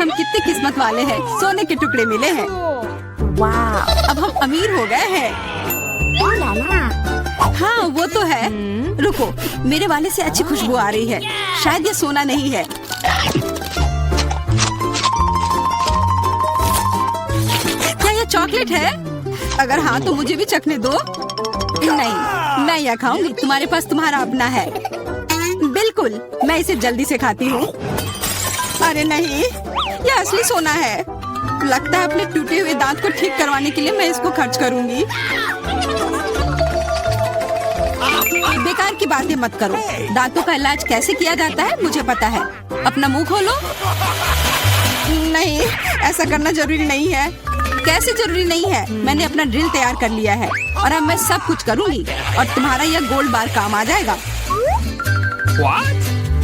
हम कितने किस्मत वाले हैं, सोने के टुकड़े मिले हैं। वाह, अब हम अमीर हो गए हैं। हाँ वो तो है। रुको, मेरे वाले से अच्छी खुशबू आ रही है। शायद ये सोना नहीं है। क्या ये चॉकलेट है? अगर हाँ तो मुझे भी चखने दो। नहीं, मैं यह खाऊंगी। तुम्हारे पास तुम्हारा अपना है। बिल्कुल, मैं इसे जल्दी से खाती हूँ। अरे नहीं, यह असली सोना है। लगता है अपने टूटे हुए दांत को ठीक करवाने के लिए मैं इसको खर्च करूंगी। बेकार की बातें मत करो। दांतों का इलाज कैसे किया जाता है मुझे पता है। अपना मुंह खोलो। नहीं, ऐसा करना जरूरी नहीं है। कैसे जरूरी नहीं है? मैंने अपना ड्रिल तैयार कर लिया है और अब मैं सब कुछ करूंगी और तुम्हारा यह गोल्ड बार काम आ जाएगा।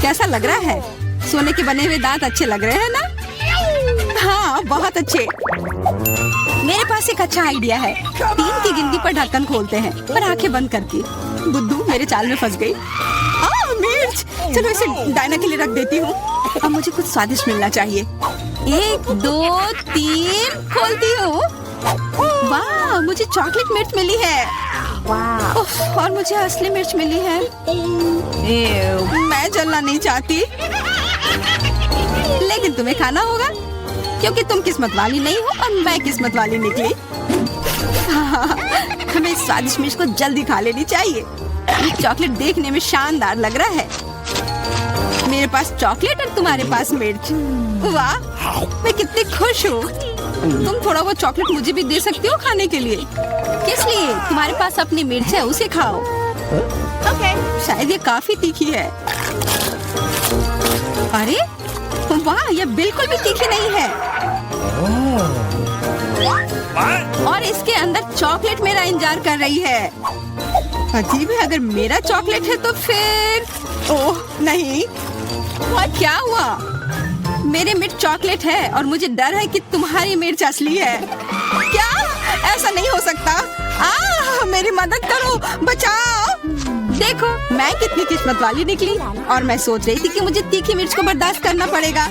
कैसा लग रहा है? सोने के बने हुए दांत अच्छे लग रहे हैं ना? हाँ, बहुत अच्छे। मेरे पास एक अच्छा आइडिया है। 3 की गिनती पर ढक्कन खोलते हैं और आंखें बंद करके। बुद्धू मेरे चाल में फंस गई। मिर्च। चलो इसे डायना के लिए रख देती हूँ। अब मुझे कुछ स्वादिष्ट मिलना चाहिए। 1 2 3 खोलती हूँ। वाह, मुझे चॉकलेट मिर्च मिली है। वाह, और मुझे असली मिर्च मिली है। मैं जलना नहीं चाहती, लेकिन तुम्हें खाना होगा क्योंकि तुम किस्मत वाली नहीं हो और मैं किस्मत वाली निकली। हमें इस स्वादिष्ट मिर्च को जल्दी खा लेनी चाहिए। ये चॉकलेट देखने में शानदार लग रहा है। मेरे पास चॉकलेट और तुम्हारे पास मिर्च। वाह, मैं कितनी खुश हूँ। तुम थोड़ा वो चॉकलेट मुझे भी दे सकती हो खाने के लिए। किस लिए? तुम्हारे पास अपनी मिर्च है, उसे खाओ। शायद ये काफी तीखी है। अरे वाह, ये बिल्कुल भी तीखी नहीं है। और इसके अंदर चॉकलेट मेरा इंतजार कर रही है। अजीब है, अगर मेरा चॉकलेट है तो फिर ओह नहीं। क्या हुआ? मेरे मिर्च चॉकलेट है और मुझे डर है कि तुम्हारी मिर्च असली है। क्या? ऐसा नहीं हो सकता। मेरी मदद करो, बचाओ। देखो, मैं कितनी किस्मत वाली निकली और मैं सोच रही थी कि मुझे तीखी मिर्च को बर्दाश्त करना पड़ेगा।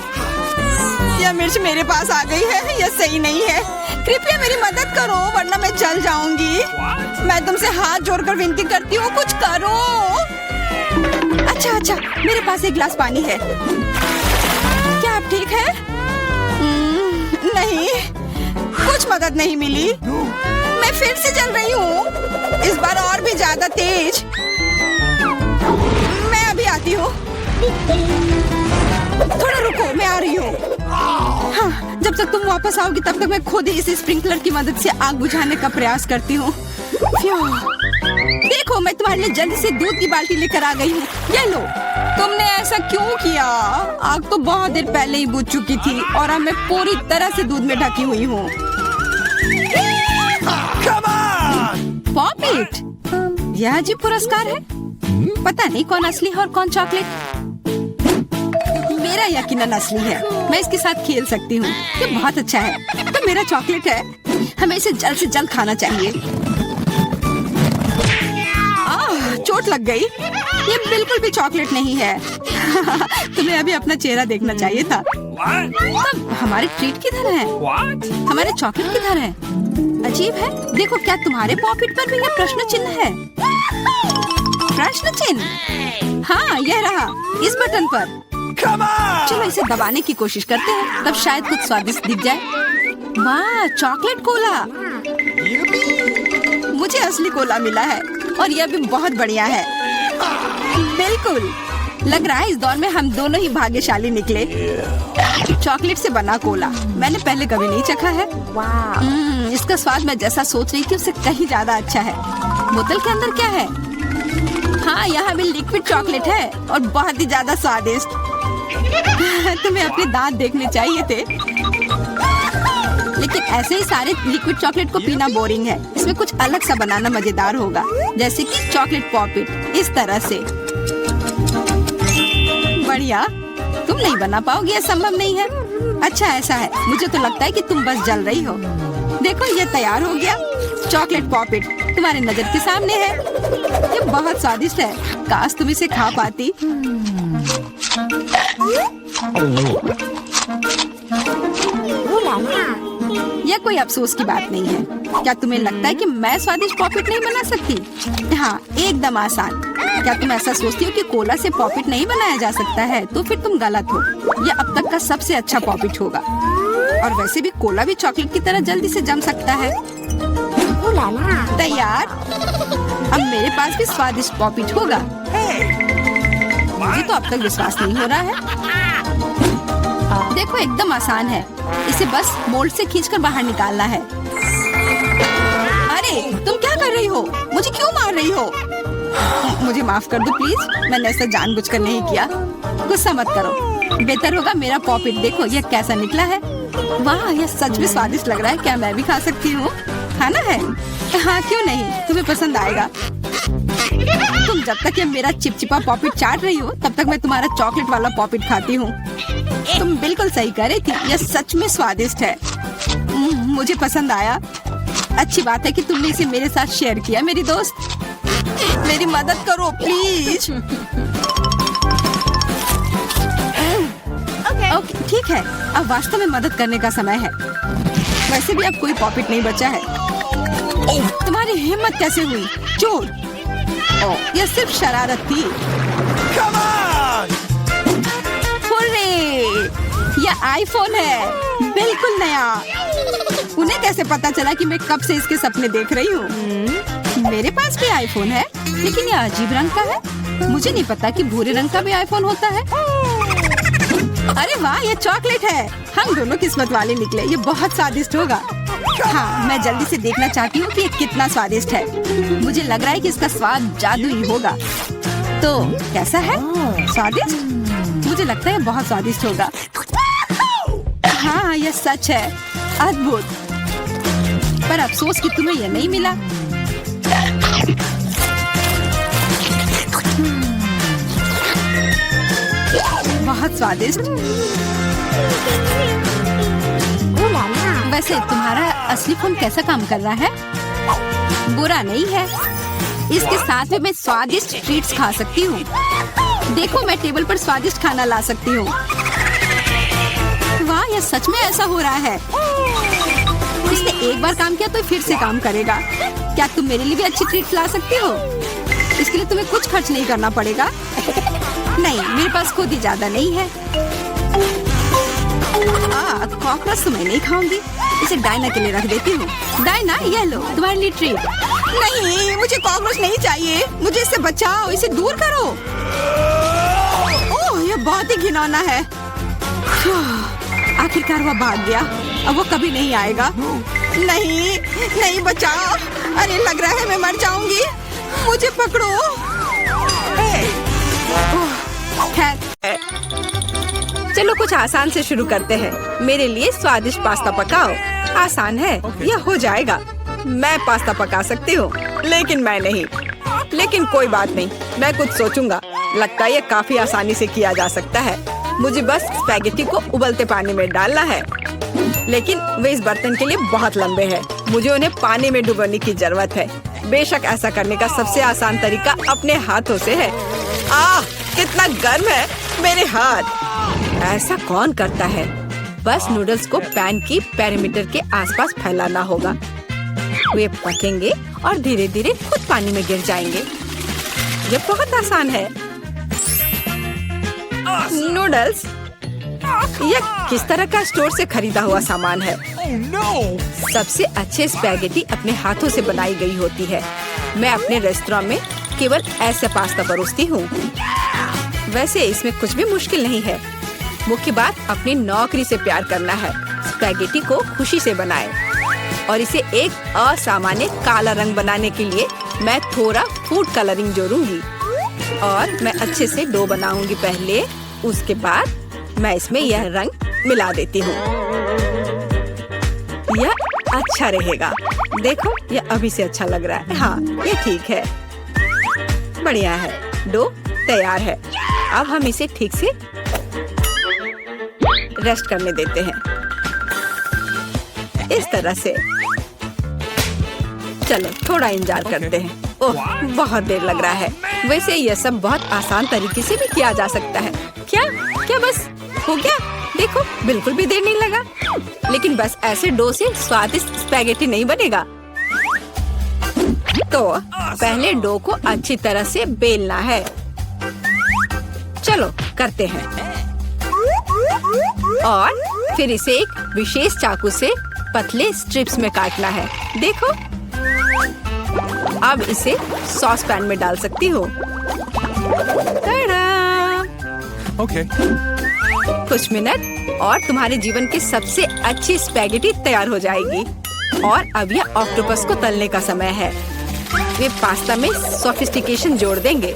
यह मिर्च मेरे पास आ गई है। यह सही नहीं है। कृपया मेरी मदद करो वरना मैं जल जाऊंगी। मैं तुमसे हाथ जोड़कर विनती करती हूँ, कुछ करो। अच्छा, मेरे पास एक गिलास पानी है। क्या आप ठीक है? नहीं, कुछ मदद नहीं मिली। मैं फिर से जल रही हूँ, इस बार और भी ज्यादा तेज। मैं अभी आती हूँ। थोड़ा रुको, मैं आ रही हूँ। हाँ, जब तक तुम वापस आओगी तब तक मैं खुद ही इस स्प्रिंकलर की मदद से आग बुझाने का प्रयास करती हूँ। देखो, मैं तुम्हारे लिए जल्दी से दूध की बाल्टी लेकर आ गई हूँ। ये लो। तुमने ऐसा क्यों किया? आग तो बहुत देर पहले ही बुझ चुकी थी और अब मैं पूरी तरह से दूध में ढकी हुई हूँ। पॉपिट, यह अजीब पुरस्कार है। पता नहीं कौन असली है और कौन चॉकलेट। मेरा यकीनन असली है। मैं इसके साथ खेल सकती हूँ। ये बहुत अच्छा है। तो मेरा चॉकलेट है। हमें इसे जल्द से जल्द खाना चाहिए। चोट लग गई। ये बिल्कुल भी चॉकलेट नहीं है। तुम्हें अभी अपना चेहरा देखना चाहिए था। तब हमारे ट्रीट किधर है? हमारे चॉकलेट किधर है? अजीब है। देखो, क्या तुम्हारे पॉकेट पर भी यह प्रश्न चिन्ह है? प्रश्न चिन्ह? हाँ, यह रहा, इस बटन पर। चलो इसे दबाने की कोशिश करते हैं, तब शायद कुछ स्वादिष्ट दिख जाए। वाह, चॉकलेट कोला। मुझे असली कोला मिला है और यह भी बहुत बढ़िया है। बिल्कुल, लग रहा है इस दौर में हम दोनों ही भाग्यशाली निकले। चॉकलेट से बना कोला मैंने पहले कभी नहीं चखा है। इसका स्वाद मैं जैसा सोच रही थी उससे कहीं ज्यादा अच्छा है। बोतल के अंदर क्या है? हाँ, यहाँ भी लिक्विड चॉकलेट है और बहुत ही ज्यादा स्वादिष्ट। तुम्हें अपने दांत देखने चाहिए थे। लेकिन ऐसे ही सारे लिक्विड चॉकलेट को पीना बोरिंग है। इसमें कुछ अलग सा बनाना मजेदार होगा, जैसे कि चॉकलेट पॉपिट, इस तरह से। बढ़िया। तुम नहीं बना पाओगी, यह संभव नहीं है। अच्छा, ऐसा है। मुझे तो लगता है कि तुम बस जल रही हो। देखो, ये तैयार हो गया। चॉकलेट पॉपिट तुम्हारे नजर के सामने है। ये बहुत स्वादिष्ट है। काश तुम इसे खा पाती। यह कोई अफसोस की बात नहीं है। क्या तुम्हें लगता है कि मैं स्वादिष्ट पॉपिट नहीं बना सकती? हाँ, एकदम आसान। क्या तुम ऐसा सोचती हो कि कोला से पॉपिट नहीं बनाया जा सकता है? तो फिर तुम गलत हो। यह अब तक का सबसे अच्छा पॉपिट होगा। और वैसे भी कोला भी चॉकलेट की तरह जल्दी से जम सकता है। तैयार? अब मेरे पास भी स्वादिष्ट पॉपिट होगा। मुझे तो अब तक विश्वास नहीं हो रहा है। देखो, एकदम आसान है। इसे बस मोल्ड से खींचकर बाहर निकालना है। अरे, तुम क्या कर रही हो? मुझे क्यों मार रही हो? मुझे माफ कर दो प्लीज। मैंने ऐसा जानबूझकर नहीं किया। गुस्सा मत करो। बेहतर होगा मेरा पॉपिट देखो यह कैसा निकला है। वाह, यह सच में स्वादिष्ट लग रहा है। क्या मैं भी खा सकती हूँ? खाना है? हाँ, क्यों नहीं, तुम्हें पसंद आएगा। तुम जब तक ये मेरा चिपचिपा पॉपिट चाट रही हो तब तक मैं तुम्हारा चॉकलेट वाला पॉपिट खाती हूँ। तुम बिल्कुल सही कह रही थी, यह सच में स्वादिष्ट है। मुझे पसंद आया। अच्छी बात है कि तुमने इसे मेरे साथ शेयर किया। मेरी दोस्त, मेरी मदद करो प्लीज। ओके, ठीक है। अब वास्तव में मदद करने का समय है। वैसे भी अब कोई पॉपिट नहीं बचा है। तुम्हारी हिम्मत कैसे हुई? चोर! यह सिर्फ शरारत थी। यह आईफोन है, बिल्कुल नया। उन्हें कैसे पता चला कि मैं कब से इसके सपने देख रही हूँ? मेरे पास भी आईफोन है, लेकिन यह अजीब रंग का है। मुझे नहीं पता कि भूरे रंग का भी आईफोन होता है। अरे वाह, ये चॉकलेट है। हम दोनों किस्मत वाले निकले। ये बहुत स्वादिष्ट होगा। हाँ, मैं जल्दी से देखना चाहती हूँ कि ये कितना स्वादिष्ट है। मुझे लग रहा है कि इसका स्वाद जादुई होगा। तो कैसा है? स्वादिष्ट? मुझे लगता है बहुत स्वादिष्ट होगा। हाँ, यह सच है। अद्भुत। पर अफसोस कि तुम्हें यह नहीं मिला। बहुत स्वादिष्ट। वैसे तुम्हारा असली फोन कैसा काम कर रहा है? बुरा नहीं है। इसके साथ में मैं स्वादिष्ट ट्रीट्स खा सकती हूँ। देखो, मैं टेबल पर स्वादिष्ट खाना ला सकती हूँ। वाह, यह सच में ऐसा हो रहा है। इसने एक बार काम किया तो फिर से काम करेगा। क्या तुम मेरे लिए भी अच्छी ट्रीट ला सकती हो? इसके लिए तुम्हें कुछ खर्च नहीं करना पड़ेगा। नहीं, मेरे पास खुद ही ज्यादा नहीं है। कॉकरोच तो मैं नहीं खाऊंगी। इसे डायना के लिए रख देती हूँ। डायना, ये लो तुम्हारे लिए ट्रीट। नहीं, मुझे कॉकरोच नहीं चाहिए। मुझे इससे बचाओ, इसे दूर करो। ओह, ये बहुत ही घिनौना है। आखिरकार वह भाग गया। अब वो कभी नहीं आएगा। नहीं, नहीं, बचाओ। अरे, लग रहा है मैं मर जाऊंगी। मुझे पकड़ो। चलो कुछ आसान से शुरू करते हैं। मेरे लिए स्वादिष्ट पास्ता पकाओ। आसान है, यह हो जाएगा। मैं पास्ता पका सकती हूँ, लेकिन मैं नहीं। लेकिन कोई बात नहीं, मैं कुछ सोचूंगा। लगता है यह काफी आसानी से किया जा सकता है। मुझे बस स्पैगेटी को उबलते पानी में डालना है, लेकिन वे इस बर्तन के लिए बहुत लंबे हैं। मुझे उन्हें पानी में डुबोने की जरूरत है। बेशक ऐसा करने का सबसे आसान तरीका अपने हाथों से है। कितना गर्म है मेरे हाथ। ऐसा कौन करता है? बस नूडल्स को पैन की पेरीमीटर के आसपास फैलाना होगा। वे पकेंगे और धीरे धीरे खुद पानी में गिर जाएंगे। ये बहुत आसान है। नूडल्स, यह किस तरह का स्टोर से खरीदा हुआ सामान है। सबसे अच्छे स्पैगेटी अपने हाथों से बनाई गई होती है। मैं अपने रेस्टोरेंट में केवल ऐसे पास्ता परोसती हूँ। वैसे इसमें कुछ भी मुश्किल नहीं है। मुख्य बात अपनी नौकरी से प्यार करना है। स्पैगेटी को खुशी से बनाएं और इसे एक असामान्य काला रंग बनाने के लिए मैं थोड़ा फूड कलरिंग जोड़ूंगी और मैं अच्छे से डो बनाऊंगी पहले। उसके बाद मैं इसमें यह रंग मिला देती हूँ। यह अच्छा रहेगा। देखो, यह अभी से अच्छा लग रहा है। हाँ, ये ठीक है। बढ़िया है। डो तैयार है। अब हम इसे ठीक से रेस्ट करने देते हैं, इस तरह से। चलो थोड़ा इंतजार करते हैं। ओह, बहुत देर लग रहा है। वैसे यह सब बहुत आसान तरीके से भी किया जा सकता है। क्या बस हो गया? देखो बिल्कुल भी देर नहीं लगा। लेकिन बस ऐसे डो से स्वादिष्ट स्पैगेटी नहीं बनेगा। तो पहले डो को अच्छी तरह से बेलना है। चलो करते हैं। और फिर इसे एक विशेष चाकू से पतले स्ट्रिप्स में काटना है। देखो अब इसे सॉस पैन में डाल सकती हो। Okay. कुछ मिनट और तुम्हारे जीवन की सबसे अच्छी स्पैगेटी तैयार हो जाएगी। और अब यह ऑक्टोपस को तलने का समय है। वे पास्ता में सोफिस्टिकेशन जोड़ देंगे।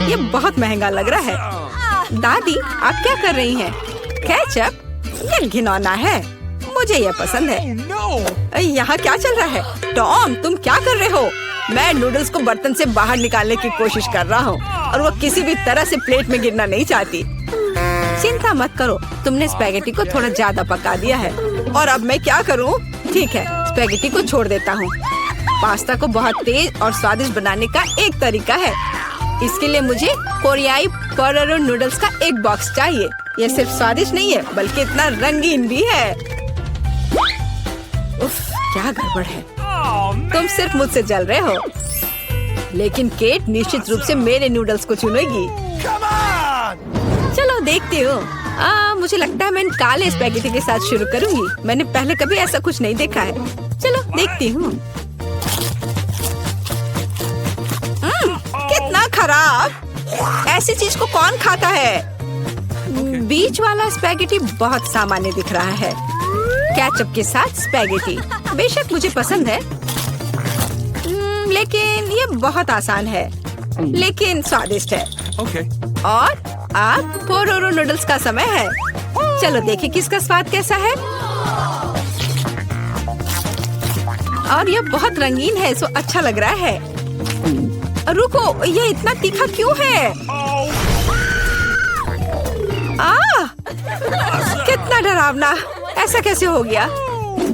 ये बहुत महंगा लग रहा है। दादी आप क्या कर रही हैं? केचप? ये घिनौना है। मुझे यह पसंद है। यहाँ क्या चल रहा है? टॉम तुम क्या कर रहे हो? मैं नूडल्स को बर्तन से बाहर निकालने की कोशिश कर रहा हूँ और वो किसी भी तरह से प्लेट में गिरना नहीं चाहती। चिंता मत करो, तुमने स्पैगेटी को थोड़ा ज्यादा पका दिया है। और अब मैं क्या करूँ? ठीक है, स्पैगेटी को छोड़ देता हूँ। पास्ता को बहुत तेज और स्वादिष्ट बनाने का एक तरीका है। इसके लिए मुझे कोरियाई पोरोरो नूडल्स का एक बॉक्स चाहिए। यह सिर्फ स्वादिष्ट नहीं है बल्कि इतना रंगीन भी है। उफ, क्या गड़बड़ है। तुम सिर्फ मुझसे जल रहे हो। लेकिन केट निश्चित रूप से मेरे नूडल्स को चुनेगी। चलो देखती हो। मुझे लगता है मैं इन काले स्पैगेटी के साथ शुरू करूंगी। मैंने पहले कभी ऐसा कुछ नहीं देखा है। चलो देखती हूँ। कितना खराब। ऐसी चीज को कौन खाता है? बीच वाला स्पैगेटी बहुत सामान्य दिख रहा है। केचप के साथ स्पैगेटी बेशक मुझे पसंद है, लेकिन ये बहुत आसान है लेकिन स्वादिष्ट है। और अब पोरोरो नूडल्स का समय है। चलो देखें किसका स्वाद कैसा है। और ये बहुत रंगीन है, सो अच्छा लग रहा है। रुको, ये इतना तीखा क्यों है? कितना डरावना। ऐसा कैसे हो गया?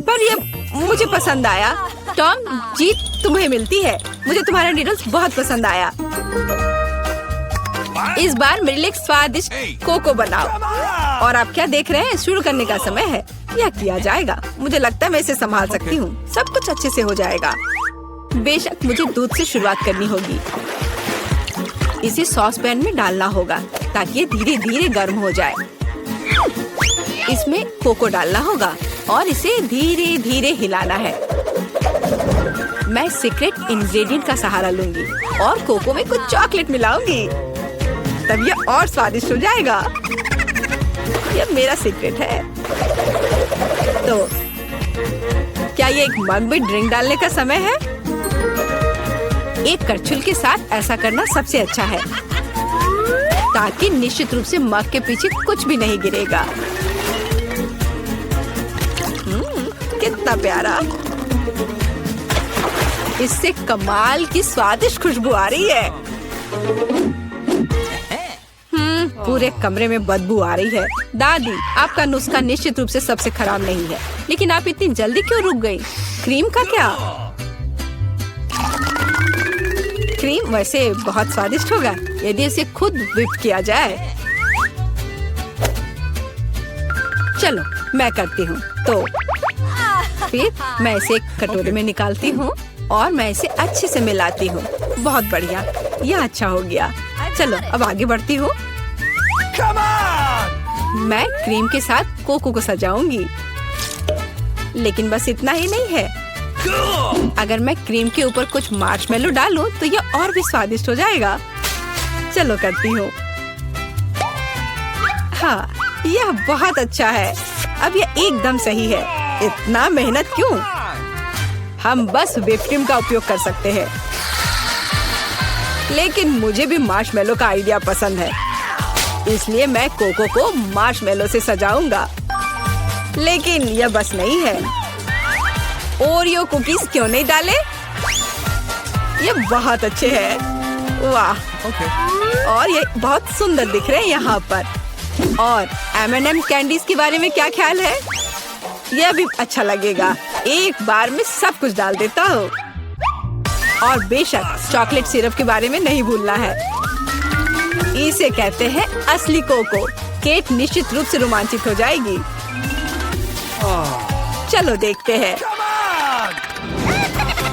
पर ये मुझे पसंद आया। टॉम, जीत तुम्हें मिलती है। मुझे तुम्हारा नूडल्स बहुत पसंद आया। इस बार मेरे लिए स्वादिष्ट कोको बनाओ। और आप क्या देख रहे हैं? शुरू करने का समय है। यह किया जाएगा। मुझे लगता है मैं इसे संभाल सकती हूँ। सब कुछ अच्छे से हो जाएगा। बेशक मुझे दूध से शुरुआत करनी होगी। इसे सॉस पैन में डालना होगा ताकि ये धीरे धीरे गर्म हो जाए। इसमें कोको डालना होगा और इसे धीरे धीरे हिलाना है। मैं सीक्रेट इंग्रेडिएंट का सहारा लूंगी और कोको में कुछ चॉकलेट मिलाऊंगी। तब यह और स्वादिष्ट हो जाएगा। यह मेरा सीक्रेट है। तो क्या ये एक मग में ड्रिंक डालने का समय है? एक करछुल के साथ ऐसा करना सबसे अच्छा है ताकि निश्चित रूप से मग के पीछे कुछ भी नहीं गिरेगा। कितना प्यारा। इससे कमाल की स्वादिष्ट खुशबू आ रही है। पूरे कमरे में बदबू आ रही है। दादी, आपका नुस्खा निश्चित रूप से सबसे खराब नहीं है, लेकिन आप इतनी जल्दी क्यों रुक गई? क्रीम का क्या? क्रीम वैसे बहुत स्वादिष्ट होगा यदि इसे खुद व्हिप किया जाए। चलो मैं करती हूँ। तो फिर मैं इसे एक कटोरे में निकालती हूँ और मैं इसे अच्छे से मिलाती हूँ। बहुत बढ़िया, यह अच्छा हो गया। चलो अब आगे बढ़ती हूँ। मैं क्रीम के साथ कोको को सजाऊंगी। लेकिन बस इतना ही नहीं है। अगर मैं क्रीम के ऊपर कुछ मार्शमेलो डालूं तो यह और भी स्वादिष्ट हो जाएगा। चलो करती हूँ। हाँ, यह बहुत अच्छा है। अब यह एकदम सही है। इतना मेहनत क्यों? हम बस व्हिप क्रीम का उपयोग कर सकते हैं। लेकिन मुझे भी मार्शमेलो का आइडिया पसंद है, इसलिए मैं कोको को मार्शमेलो से सजाऊंगा। लेकिन यह बस नहीं है। ओरियो कुकीज क्यों नहीं डाले? ये बहुत अच्छे हैं। वाह। और ये बहुत सुंदर दिख रहे हैं यहाँ पर। और M&M कैंडीज के बारे में क्या ख्याल है? यह भी अच्छा लगेगा। एक बार में सब कुछ डाल देता हूँ। और बेशक चॉकलेट सिरप के बारे में नहीं भूलना है। इसे कहते हैं असली कोको। केट निश्चित रूप से रोमांचित हो जाएगी। चलो देखते हैं।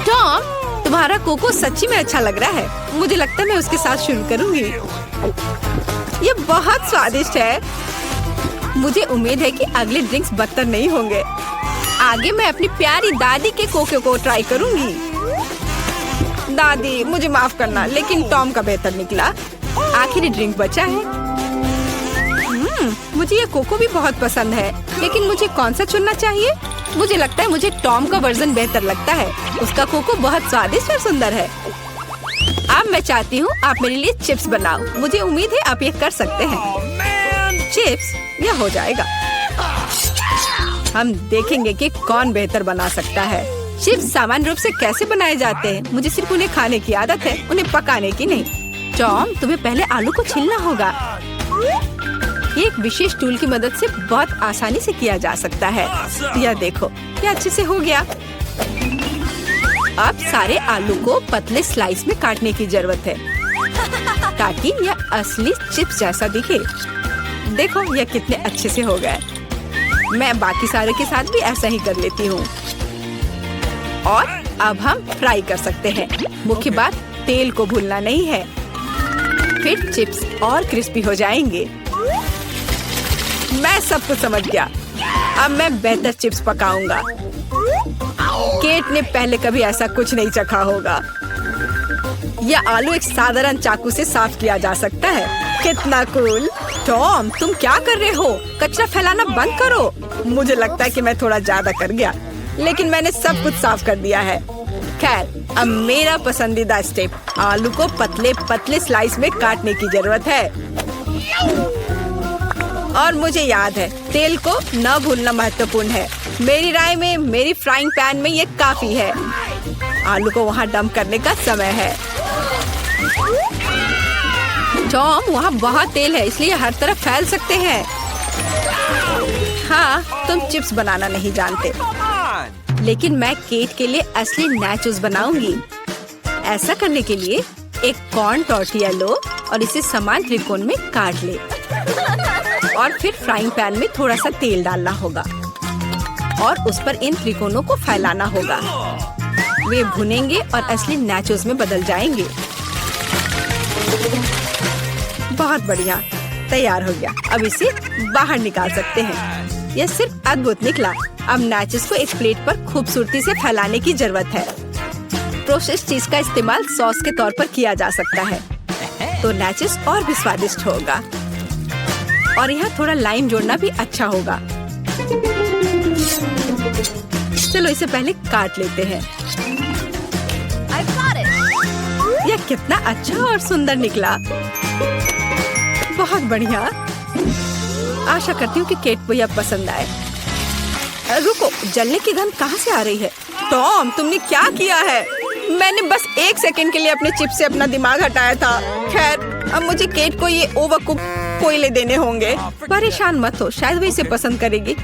टॉम, तुम्हारा कोको सच्ची में अच्छा लग रहा है। मुझे लगता है मैं उसके साथ शुरू करूंगी। ये बहुत स्वादिष्ट है। मुझे उम्मीद है कि अगले ड्रिंक्स बदतर नहीं होंगे। आगे मैं अपनी प्यारी दादी के कोको को ट्राई करूंगी। दादी, मुझे माफ करना, लेकिन टॉम का बेहतर निकला। आखिरी ड्रिंक बचा है। मुझे ये कोको भी बहुत पसंद है, लेकिन मुझे कौन सा चुनना चाहिए? मुझे लगता है मुझे टॉम का वर्जन बेहतर लगता है। उसका कोको बहुत स्वादिष्ट और सुंदर है। अब मैं चाहती हूँ आप मेरे लिए चिप्स बनाओ। मुझे उम्मीद है आप ये कर सकते हैं। चिप्स, यह हो जाएगा। हम देखेंगे कि कौन बेहतर बना सकता है। चिप्स सामान्य रूप से कैसे बनाए जाते हैं? मुझे सिर्फ उन्हें खाने की आदत है, उन्हें पकाने की नहीं। टॉम, तुम्हें पहले आलू को छीलना होगा। ये एक विशेष टूल की मदद से बहुत आसानी से किया जा सकता है। यह देखो, ये अच्छे से हो गया। अब सारे आलू को पतले स्लाइस में काटने की जरूरत है, ताकि यह असली चिप्स जैसा दिखे। देखो, यह कितने अच्छे से हो गए। मैं बाकी सारे के साथ भी ऐसा ही कर लेती हूँ। और अब हम फ्राई कर सकते हैं। मुख्य बात, तेल को भूलना नहीं है। फिर चिप्स और क्रिस्पी हो जाएंगे। मैं सब कुछ समझ गया। अब मैं बेहतर चिप्स पकाऊंगा। केट ने पहले कभी ऐसा कुछ नहीं चखा होगा। यह आलू एक साधारण चाकू से साफ किया जा सकता है। कितना कूल। टॉम, तुम क्या कर रहे हो? कचरा फैलाना बंद करो। मुझे लगता है कि मैं थोड़ा ज्यादा कर गया, लेकिन मैंने सब कुछ साफ कर दिया है। खैर, अब मेरा पसंदीदा स्टेप, आलू को पतले पतले स्लाइस में काटने की जरूरत है। और मुझे याद है, तेल को न भूलना महत्वपूर्ण है। मेरी राय में मेरी फ्राइंग पैन में ये काफी है। आलू को वहाँ डंप करने का समय है। टॉम, वहाँ बहुत तेल है, इसलिए हर तरफ फैल सकते हैं। हाँ, तुम चिप्स बनाना नहीं जानते, लेकिन मैं केट के लिए असली नाचोस बनाऊंगी। ऐसा करने के लिए एक कॉर्न टॉर्टिया लो और इसे समान त्रिकोण में काट ले। और फिर फ्राइंग पैन में थोड़ा सा तेल डालना होगा और उस पर इन त्रिकोणों को फैलाना होगा। वे भुनेंगे और असली नाचोस में बदल जाएंगे। बहुत बढ़िया, तैयार हो गया। अब इसे बाहर निकाल सकते हैं। यह सिर्फ अद्भुत निकला। अब नाचोस को एक प्लेट पर खूबसूरती से फैलाने की जरूरत है। प्रोसेस्ड चीज का इस्तेमाल सॉस के तौर पर किया जा सकता है, तो नाचोस और भी स्वादिष्ट होगा। और यहाँ थोड़ा लाइम जोड़ना भी अच्छा होगा। चलो इसे पहले काट लेते हैं। यह कितना अच्छा और सुंदर निकला। बहुत बढ़िया। आशा करती हूँ कि केट को यह पसंद आए। रुको, जलने की गंध कहाँ से आ रही है? टॉम, तुमने क्या किया है? मैंने बस 1 सेकंड के लिए अपने चिप से अपना दिमाग हटाया था। खैर, अब मुझे केट को ये ओवरकुक कोयले देने होंगे। परेशान मत हो, शायद वो इसे पसंद करेगी।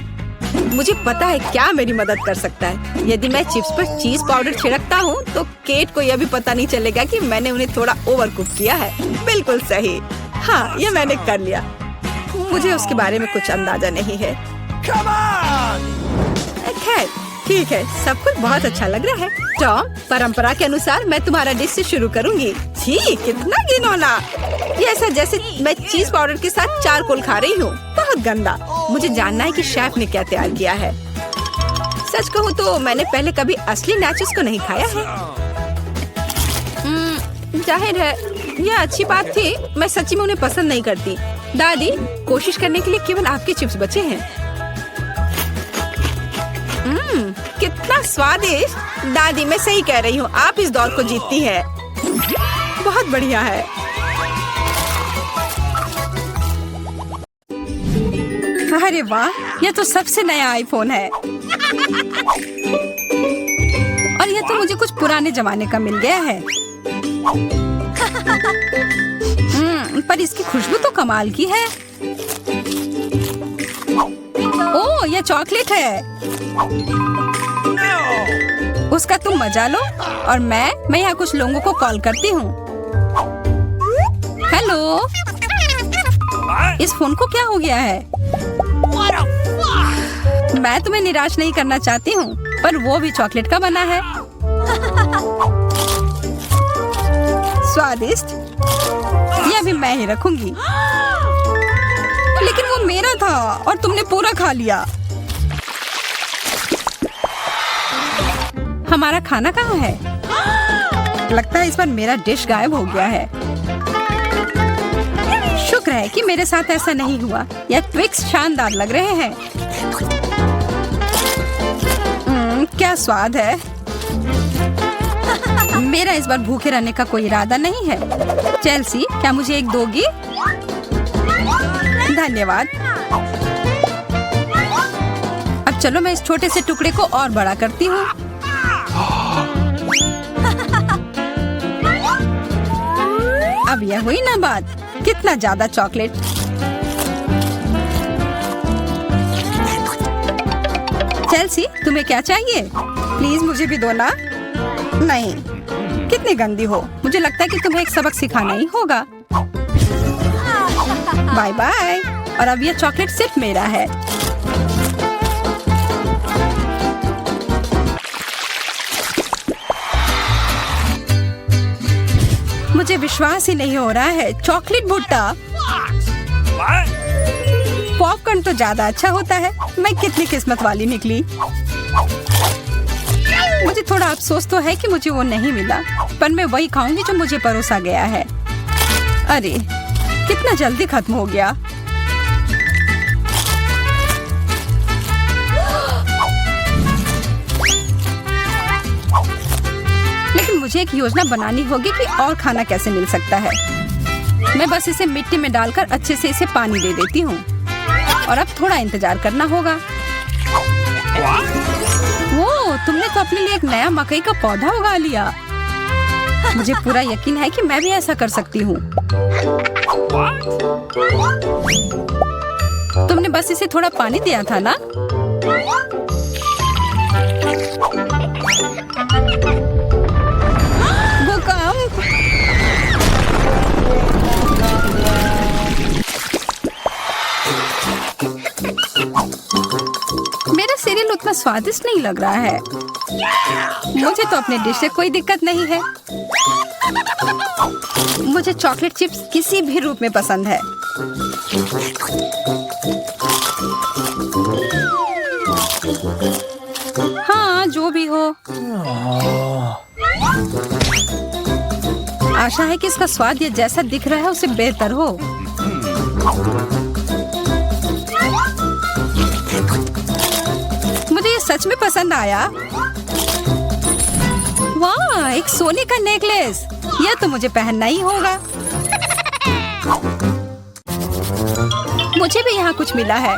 मुझे पता है क्या मेरी मदद कर सकता है। यदि मैं चिप्स पर चीज पाउडर छिड़कता हूँ, तो केट को यह भी पता नहीं चलेगा कि मैंने उन्हें थोड़ा ओवरकुक किया है। बिल्कुल सही। हाँ, ये मैंने कर लिया। मुझे उसके बारे में कुछ अंदाजा नहीं है। खैर, ठीक है, सब कुछ बहुत अच्छा लग रहा है। टॉम, परंपरा के अनुसार मैं तुम्हारा डिश से शुरू करूंगी। छी, कितना घिनौना। ये ऐसा जैसे मैं चीज पाउडर के साथ चारकोल खा रही हूँ। बहुत गंदा। मुझे जानना है कि शेफ ने क्या तैयार किया है। सच कहूँ तो मैंने पहले कभी असली नाचोस को नहीं खाया है। जाहिर है, यह अच्छी बात थी। मैं सच्ची में उन्हें पसंद नहीं करती। दादी, कोशिश करने के लिए केवल आपके चिप्स बचे हैं। कितना स्वादिष्ट। दादी, मैं सही कह रही हूँ, आप इस दौर को जीतती हैं। बहुत बढ़िया है। अरे वाह, यह तो सबसे नया आईफोन है। और यह तो मुझे कुछ पुराने जमाने का मिल गया है। पर इसकी खुशबू तो कमाल की है। ओह, यह चॉकलेट है। उसका तुम मजा लो और मैं यहाँ कुछ लोगों को कॉल करती हूँ। हेलो, इस फोन को क्या हो गया है? मैं तुम्हें निराश नहीं करना चाहती हूँ, पर वो भी चॉकलेट का बना है। स्वादिष्ट। ये अभी मैं ही रखूंगी। लेकिन वो मेरा था और तुमने पूरा खा लिया। हमारा खाना कहाँ है? लगता है इस बार मेरा डिश गायब हो गया है। शुक्र है कि मेरे साथ ऐसा नहीं हुआ। यह ट्विक्स शानदार लग रहे हैं। क्या स्वाद है। मेरा इस बार भूखे रहने का कोई इरादा नहीं है। चेल्सी, क्या मुझे एक दोगी? धन्यवाद। अब चलो मैं इस छोटे से टुकड़े को और बड़ा करती हूँ। अब यह हुई ना बात। कितना ज्यादा चॉकलेट। चेल्सी, तुम्हें क्या चाहिए? प्लीज मुझे भी दो ना। नहीं, कितनी गंदी हो। मुझे लगता है कि तुम्हें एक सबक सिखाना ही होगा। Bye bye. और अब यह चॉकलेट सिर्फ मेरा है। मुझे विश्वास ही नहीं हो रहा है। चॉकलेट भुट्टा। पॉपकॉर्न तो ज्यादा अच्छा होता है। मैं कितनी किस्मत वाली निकली। मुझे थोड़ा अफसोस तो है कि मुझे वो नहीं मिला, पर मैं वही खाऊंगी जो मुझे परोसा गया है। अरे, कितना जल्दी खत्म हो गया। लेकिन मुझे एक योजना बनानी होगी कि और खाना कैसे मिल सकता है। मैं बस इसे मिट्टी में डालकर अच्छे से इसे पानी दे देती हूँ। और अब थोड़ा इंतजार करना होगा। वो, तुमने तो अपने लिए एक नया मकई का पौधा उगा लिया। मुझे पूरा यकीन है कि मैं भी ऐसा कर सकती हूँ। तुमने बस इसे थोड़ा पानी दिया था ना? भूकंप। मेरा सीरियल उतना स्वादिष्ट नहीं लग रहा है। मुझे तो अपने डिश से कोई दिक्कत नहीं है। मुझे चॉकलेट चिप्स किसी भी रूप में पसंद है। हाँ, जो भी हो। आशा है कि इसका स्वाद ये जैसा दिख रहा है उससे बेहतर हो। मुझे ये सच में पसंद आया। वाह, एक सोने का नेकलेस। यह तो मुझे पहनना ही होगा। मुझे भी यहाँ कुछ मिला है।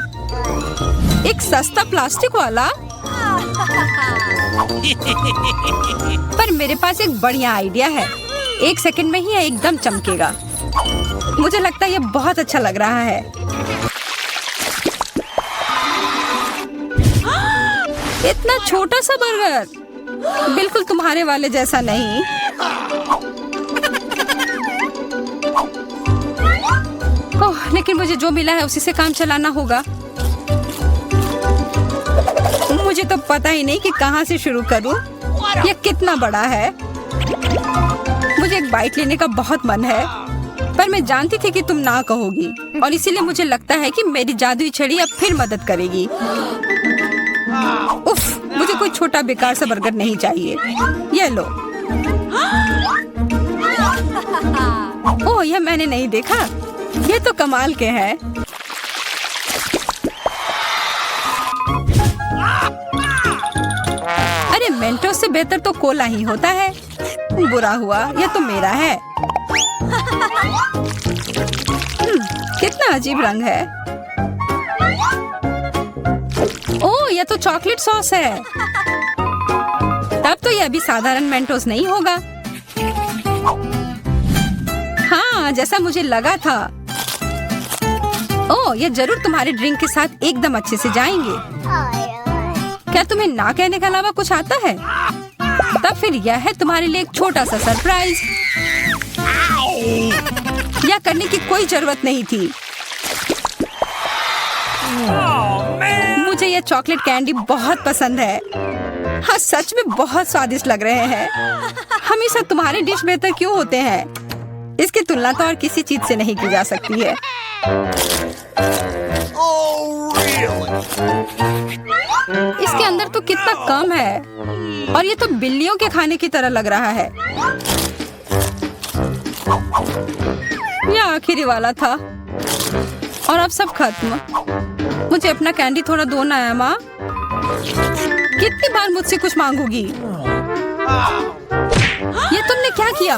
एक सस्ता प्लास्टिक वाला। पर मेरे पास एक बढ़िया आइडिया है। 1 सेकंड में ही यह एकदम चमकेगा। मुझे लगता है यह बहुत अच्छा लग रहा है। इतना छोटा सा बर्गर, बिल्कुल तुम्हारे वाले जैसा नहीं। ओह, लेकिन मुझे जो मिला है उसी से काम चलाना होगा। मुझे तो पता ही नहीं कि कहाँ से शुरू करूं। यह कितना बड़ा है। मुझे एक बाइट लेने का बहुत मन है, पर मैं जानती थी कि तुम ना कहोगी, और इसीलिए मुझे लगता है कि मेरी जादुई छड़ी अब फिर मदद करेगी। उफ, मुझे कोई छोटा बेकार सा बर्गर नहीं चाहिए। ये लो। ओह, यह मैंने नहीं देखा। ये तो कमाल के हैं। अरे, मेंटोस से बेहतर तो कोला ही होता है। बुरा हुआ, यह तो मेरा है। कितना अजीब रंग है। ओह, यह तो चॉकलेट सॉस है। तब तो यह भी साधारण मेंटोस नहीं होगा। हाँ, जैसा मुझे लगा था। ओह, यह जरूर तुम्हारे ड्रिंक के साथ एकदम अच्छे से जाएंगे। क्या तुम्हें ना कहने के अलावा कुछ आता है? तब फिर यह है तुम्हारे लिए एक छोटा सा सरप्राइज। यह करने की कोई जरूरत नहीं थी। मुझे ये चॉकलेट कैंडी बहुत पसंद है। हाँ, सच में बहुत स्वादिष्ट लग रहे हैं। हमेशा तुम्हारे डिश बेहतर क्यों होते हैं? इसकी तुलना तो और किसी चीज से नहीं की जा सकती है। इसके अंदर तो कितना कम है, और ये तो बिल्लियों के खाने की तरह लग रहा है। ये आखिरी वाला था और अब सब खत्म। मुझे अपना कैंडी थोड़ा दो ना है माँ। कितनी बार मुझसे कुछ मांगोगी? ये तुमने क्या किया?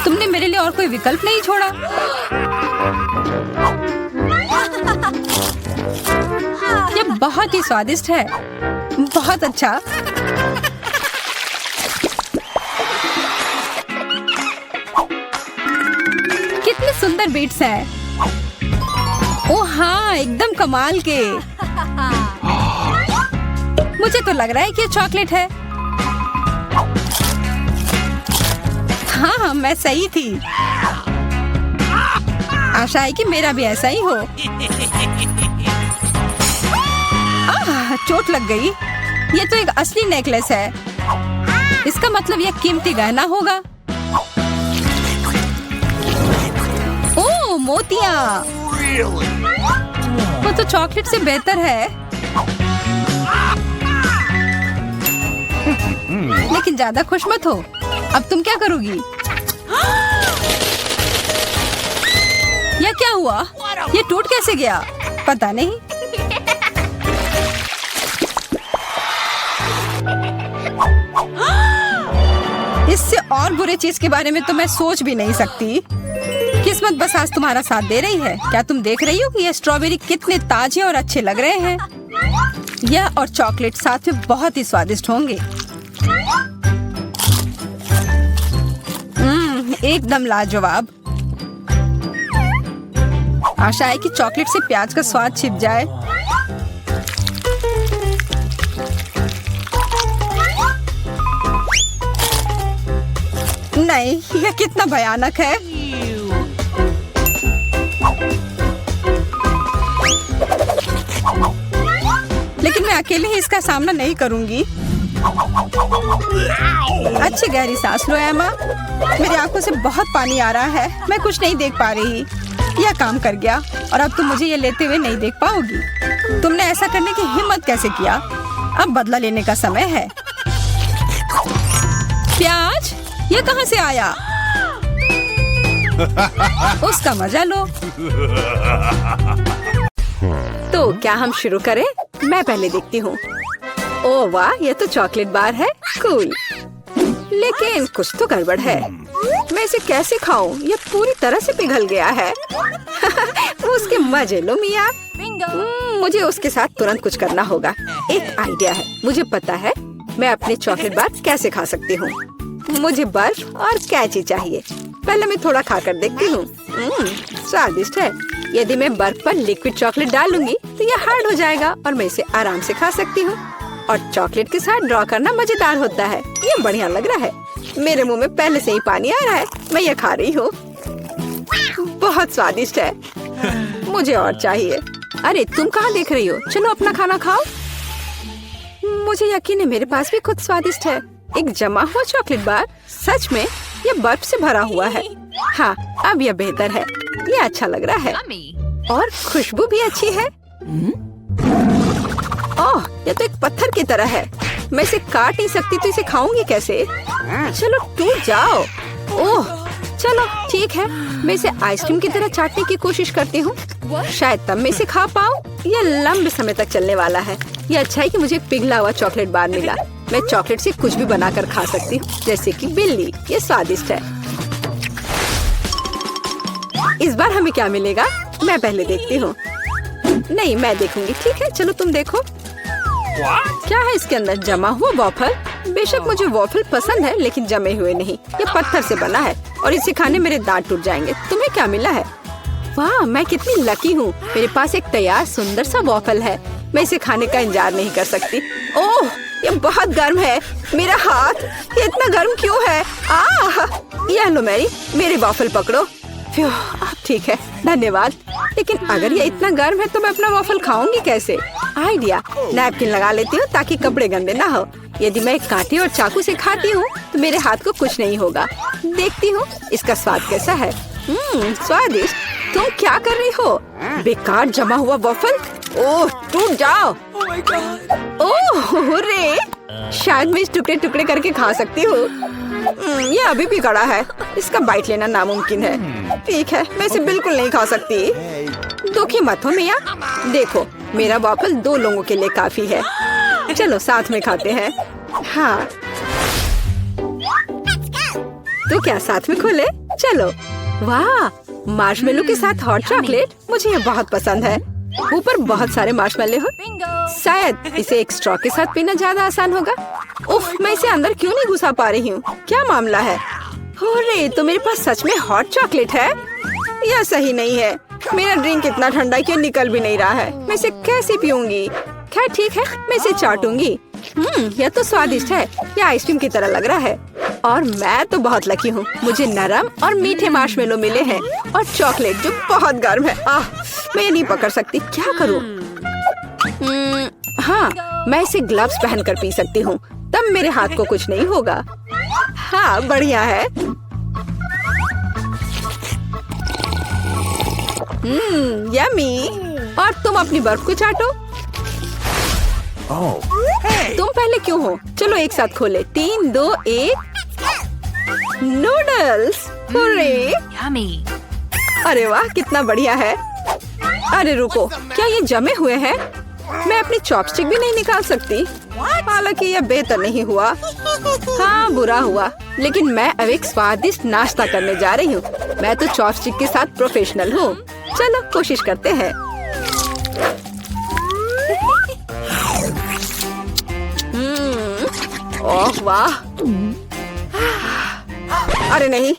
तुमने मेरे लिए और कोई विकल्प नहीं छोड़ा। ये बहुत ही स्वादिष्ट है, बहुत अच्छा। कितने सुंदर बीट्स हैं। ओह हाँ, एकदम कमाल के। मुझे तो लग रहा है कि ये चॉकलेट है। हाँ, मैं सही थी। आशा है कि मेरा भी ऐसा ही हो। चोट लग गई। ये तो एक असली नेकलेस है। इसका मतलब ये कीमती गहना होगा। ओह, मोतियाँ। वो तो चॉकलेट से बेहतर है। लेकिन ज्यादा खुश मत हो। अब तुम क्या करोगी? यह क्या हुआ? ये टूट कैसे गया? पता नहीं। इससे और बुरे चीज के बारे में तो मैं सोच भी नहीं सकती। किस्मत बस आज तुम्हारा साथ दे रही है। क्या तुम देख रही हो कि ये स्ट्रॉबेरी कितने ताजे और अच्छे लग रहे हैं? यह और चॉकलेट साथ में बहुत ही स्वादिष्ट होंगे। एकदम लाजवाब। आशा है कि चॉकलेट से प्याज का स्वाद छिप जाए। नहीं, यह कितना भयानक है। लेकिन मैं अकेले ही इसका सामना नहीं करूंगी। अच्छी गहरी सांस लो एमा। मेरी आंखों से बहुत पानी आ रहा है। मैं कुछ नहीं देख पा रही। यह काम कर गया और अब तुम मुझे ये लेते हुए नहीं देख पाओगी। तुमने ऐसा करने की हिम्मत कैसे किया? अब बदला लेने का समय है। प्याज, ये कहाँ से आया? उसका मजा लो। तो क्या हम शुरू करें? मैं पहले देखती हूँ। ओह वाह, ये तो चॉकलेट बार है। कूल। लेकिन कुछ तो गड़बड़ है। मैं इसे कैसे खाऊं? ये पूरी तरह से पिघल गया है। उसके मजे लो मिया। मुझे उसके साथ तुरंत कुछ करना होगा। एक आइडिया है। मुझे पता है मैं अपने चॉकलेट बार कैसे खा सकती हूँ। मुझे बर्फ और कैची चाहिए। पहले मैं थोड़ा खाकर देखती हूँ। स्वादिष्ट है। यदि मैं बर्फ पर लिक्विड चॉकलेट डालूंगी तो यह हार्ड हो जाएगा और मैं इसे आराम से खा सकती हूँ। और चॉकलेट के साथ ड्रॉ करना मजेदार होता है। ये बढ़िया लग रहा है। मेरे मुंह में पहले से ही पानी आ रहा है। मैं ये खा रही हूँ। बहुत स्वादिष्ट है। मुझे और चाहिए। अरे तुम कहाँ देख रही हो? चलो अपना खाना खाओ। मुझे यकीन है मेरे पास भी खुद स्वादिष्ट है। एक जमा हुआ चॉकलेट बार। सच में ये बर्फ से भरा हुआ है। हाँ, अब यह बेहतर है। ये अच्छा लग रहा है और खुशबू भी अच्छी है। ओह, ये तो एक पत्थर की तरह है। मैं इसे काट नहीं सकती तो इसे खाऊंगी कैसे? चलो टूट जाओ। ओह, चलो ठीक है। मैं इसे आइसक्रीम की तरह चाटने की कोशिश करती हूँ। शायद तब मैं इसे खा पाऊँ। यह लंबे समय तक चलने वाला है। यह अच्छा है कि मुझे पिघला हुआ चॉकलेट बार मिला। मैं चॉकलेट से कुछ भी बनाकर खा सकती हूँ, जैसे कि बिल्ली। ये स्वादिष्ट है। इस बार हमें क्या मिलेगा? मैं पहले देखती हूँ। नहीं, मैं देखूंगी। ठीक है, चलो तुम देखो। क्या है इसके अंदर? जमा हुआ वॉफल। बेशक मुझे वॉफल पसंद है, लेकिन जमे हुए नहीं। ये पत्थर से बना है और इसे खाने मेरे दांत टूट जाएंगे। तुम्हें क्या मिला है? वाह, मैं कितनी लकी हूँ। मेरे पास एक तैयार सुंदर सा वॉफल है। मैं इसे खाने का इंतजार नहीं कर सकती। ओह, ये बहुत गर्म है। मेरा हाथ ये इतना गर्म क्यों है? आह! ये लो मेरी, मेरे वॉफल पकड़ो। अब ठीक है, धन्यवाद। लेकिन अगर ये इतना गर्म है तो मैं अपना वॉफल खाऊंगी कैसे? आइडिया, नैपकिन लगा लेती हूँ ताकि कपड़े गंदे ना हो। यदि मैं एक कांटे और चाकू से खाती हूँ तो मेरे हाथ को कुछ नहीं होगा। देखती हूँ इसका स्वाद कैसा है। स्वादिष्ट। तुम क्या कर रही हो? बेकार जमा हुआ वॉफल। ओह, टूट जाओ। ओह रे, शायद मैं इस टुकड़े टुकड़े करके खा सकती हूँ। ये अभी भी कड़ा है, इसका बाइट लेना नामुमकिन है। ठीक है, मैं इसे बिल्कुल नहीं खा सकती। दुखी मत हो मिया, देखो मेरा वॉफल 2 लोगों के लिए काफी है। चलो साथ में खाते हैं। हाँ, तो क्या साथ में खोले? चलो। वाह, मार्शमेलो के साथ हॉट चॉकलेट, मुझे ये बहुत पसंद है। ऊपर बहुत सारे मार्शमेलो हो। शायद इसे एक स्ट्रॉ के साथ पीना ज्यादा आसान होगा। उफ, मैं इसे अंदर क्यों नहीं घुसा पा रही हूँ? क्या मामला है? अरे, तो मेरे पास सच में हॉट चॉकलेट है? यह सही नहीं है। मेरा ड्रिंक इतना ठंडा कि निकल भी नहीं रहा है। मैं इसे कैसे पीऊंगी? खैर ठीक है, मैं इसे चाटूंगी। यह तो स्वादिष्ट है। यह आइसक्रीम की तरह लग रहा है। और मैं तो बहुत लकी हूँ, मुझे नरम और मीठे मार्शमेलो मिले हैं और चॉकलेट जो बहुत गर्म है। मैं नहीं पकड़ सकती, क्या करूँ? हाँ, मैं इसे ग्लव्स पहनकर पी सकती हूँ, तब मेरे हाथ को कुछ नहीं होगा। हाँ, बढ़िया है। यम्मी। और तुम अपनी बर्फ को चाटो। तुम पहले क्यों हो? चलो एक साथ खोले। 3, 2, 1। नूडल्स। अरे वाह, कितना बढ़िया है। अरे रुको, क्या ये जमे हुए हैं? मैं अपनी चॉपस्टिक भी नहीं निकाल सकती। हालांकि यह बेहतर नहीं हुआ। हाँ, बुरा हुआ। लेकिन मैं अब एक स्वादिष्ट नाश्ता करने जा रही हूँ। मैं तो चॉपस्टिक के साथ प्रोफेशनल हूँ। चलो कोशिश करते हैं। ओह वाह। अरे नहीं,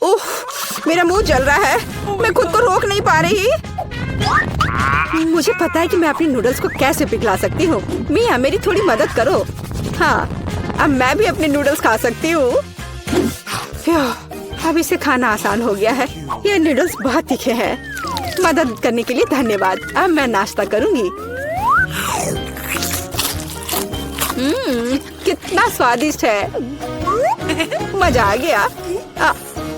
उफ, मेरा मुंह जल रहा है। मैं खुद को रोक नहीं पा रही। मुझे पता है कि मैं अपनी नूडल्स को कैसे पिघला सकती हूँ। मिया, मेरी थोड़ी मदद करो। हाँ, अब मैं भी अपने नूडल्स खा सकती हूँ। अब इसे खाना आसान हो गया है। ये नूडल्स बहुत तीखे हैं। मदद करने के लिए धन्यवाद। अब मैं नाश्ता करूँगी। कितना स्वादिष्ट है। मजा आ गया।